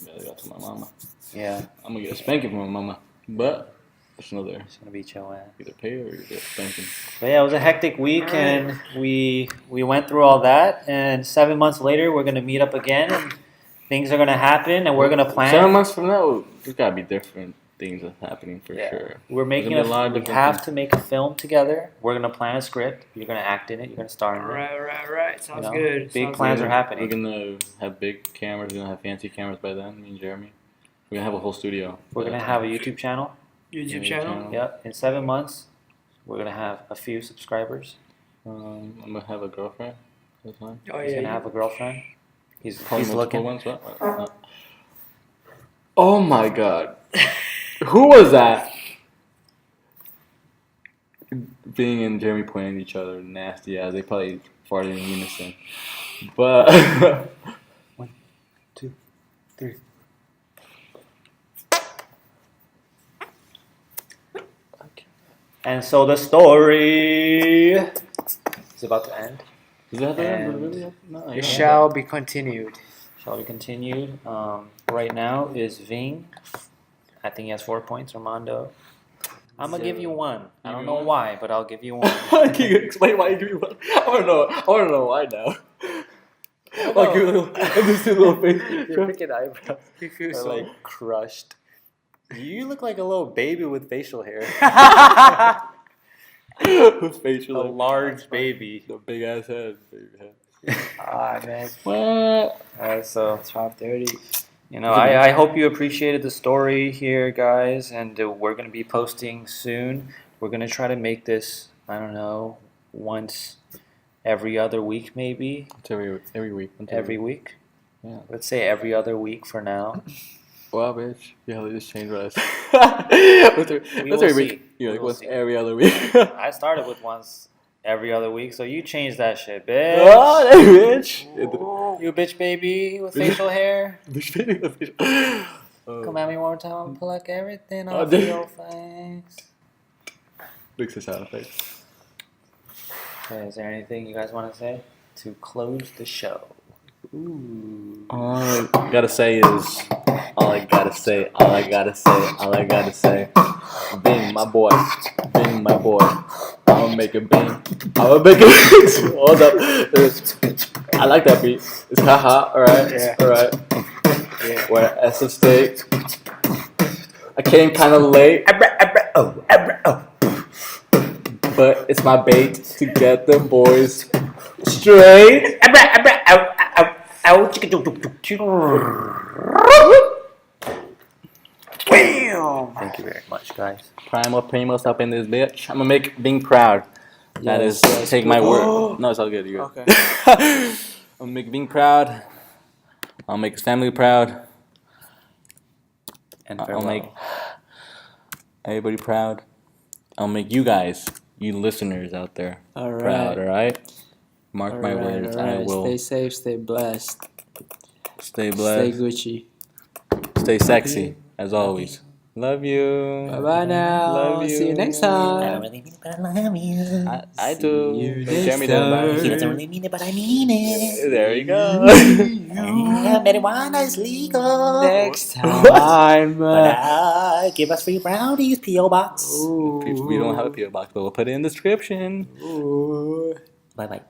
belly out to my mama. Yeah, I'm gonna get a spanking from my mama. But it's another it's gonna beat your ass. either pay or you get a spanking. But yeah, it was a hectic week, and we went through all that. And 7 months later, we're gonna meet up again, and things are gonna happen, and we're gonna plan. 7 months from now, there's gotta be different things that's happening for Yeah. sure. We're making There's gonna be a lot of we different have things. to make a film together. We're gonna plan a script. You're gonna act in it. You're gonna star in it. Right. Sounds know, good. big Sounds plans good. are happening. We're gonna have big cameras. We're gonna have fancy cameras by then. Me and Jeremy. We're gonna have a whole studio. We're gonna have a YouTube channel. YouTube Yeah, channel. channel. Yep. In 7 months, we're gonna have a few subscribers. I'm gonna have a girlfriend. That's fine. Oh He's yeah. gonna have a girlfriend. He's Probably multiple looking. ones. What? Oh my god. Who was that? Being and Jeremy pointing at each other, nasty ass. They probably farted in unison. But 1, 2, 3. And so the story is about to end. does that have to end? And Really? No, It yeah. shall be continued. Shall we continue? Right now is Ving. I think he has 4 points. Armando. I'm gonna give you 1. I don't know why, but I'll give you 1. Can you explain why you give me one? I wanna know. I wanna know why now. Like your little, just your little face. Your freaking eyebrows You feel are so. like crushed. You look like a little baby with facial hair. With facial, A like, large baby. the big ass head. Big head. Ah man, What? Alright, so 12:30. I hope you appreciated the story here, guys, and we're gonna be posting soon. We're gonna try to make this I don't know, once every other week, maybe. It's every week. Once Every week. Yeah. Let's say every other week for now. Well, bitch, yeah, they just changed us. That's will every see. week. You're We like, will what's see. every other week? I started with once every other week, so you changed that shit, bitch. Oh, that bitch. You bitch baby with facial hair. Oh. Come at me one more time, I'll pluck everything Oh, off damn. your face. Fix the sound effects. Okay, is there anything you guys want to say to close the show? Ooh. All I gotta say is, all I gotta say, Bing, my boy, I'ma make a Bing, hold up, I like that beat, it's haha, alright, Yeah. alright, Yeah. where S of steak, I came kinda late, but it's my bait to get the boys straight. Thank you very much, guys. Primal Primos up in this bitch. I'm gonna make Bing proud. That Yes, is, yes, take my word. No, it's all good. You're good. I'm gonna make Bing proud. I'll make his family proud. And I'll farewell. make everybody proud. I'll make you guys, you listeners out there, All proud. right. All right. Mark my words. I will Stay safe, stay blessed, stay stay blessed, Gucci. stay sexy as always. Love you. Bye bye now. Love See you next I time. don't really mean it, but I love you. I See do. you Jeremy next doesn't time. mind. He doesn't really mean it, but I mean it. There you go. Marijuana is legal. Next time. But give us free brownies, P.O. Box. We don't have a PO box, but we'll put it in the description. Ooh. Bye bye.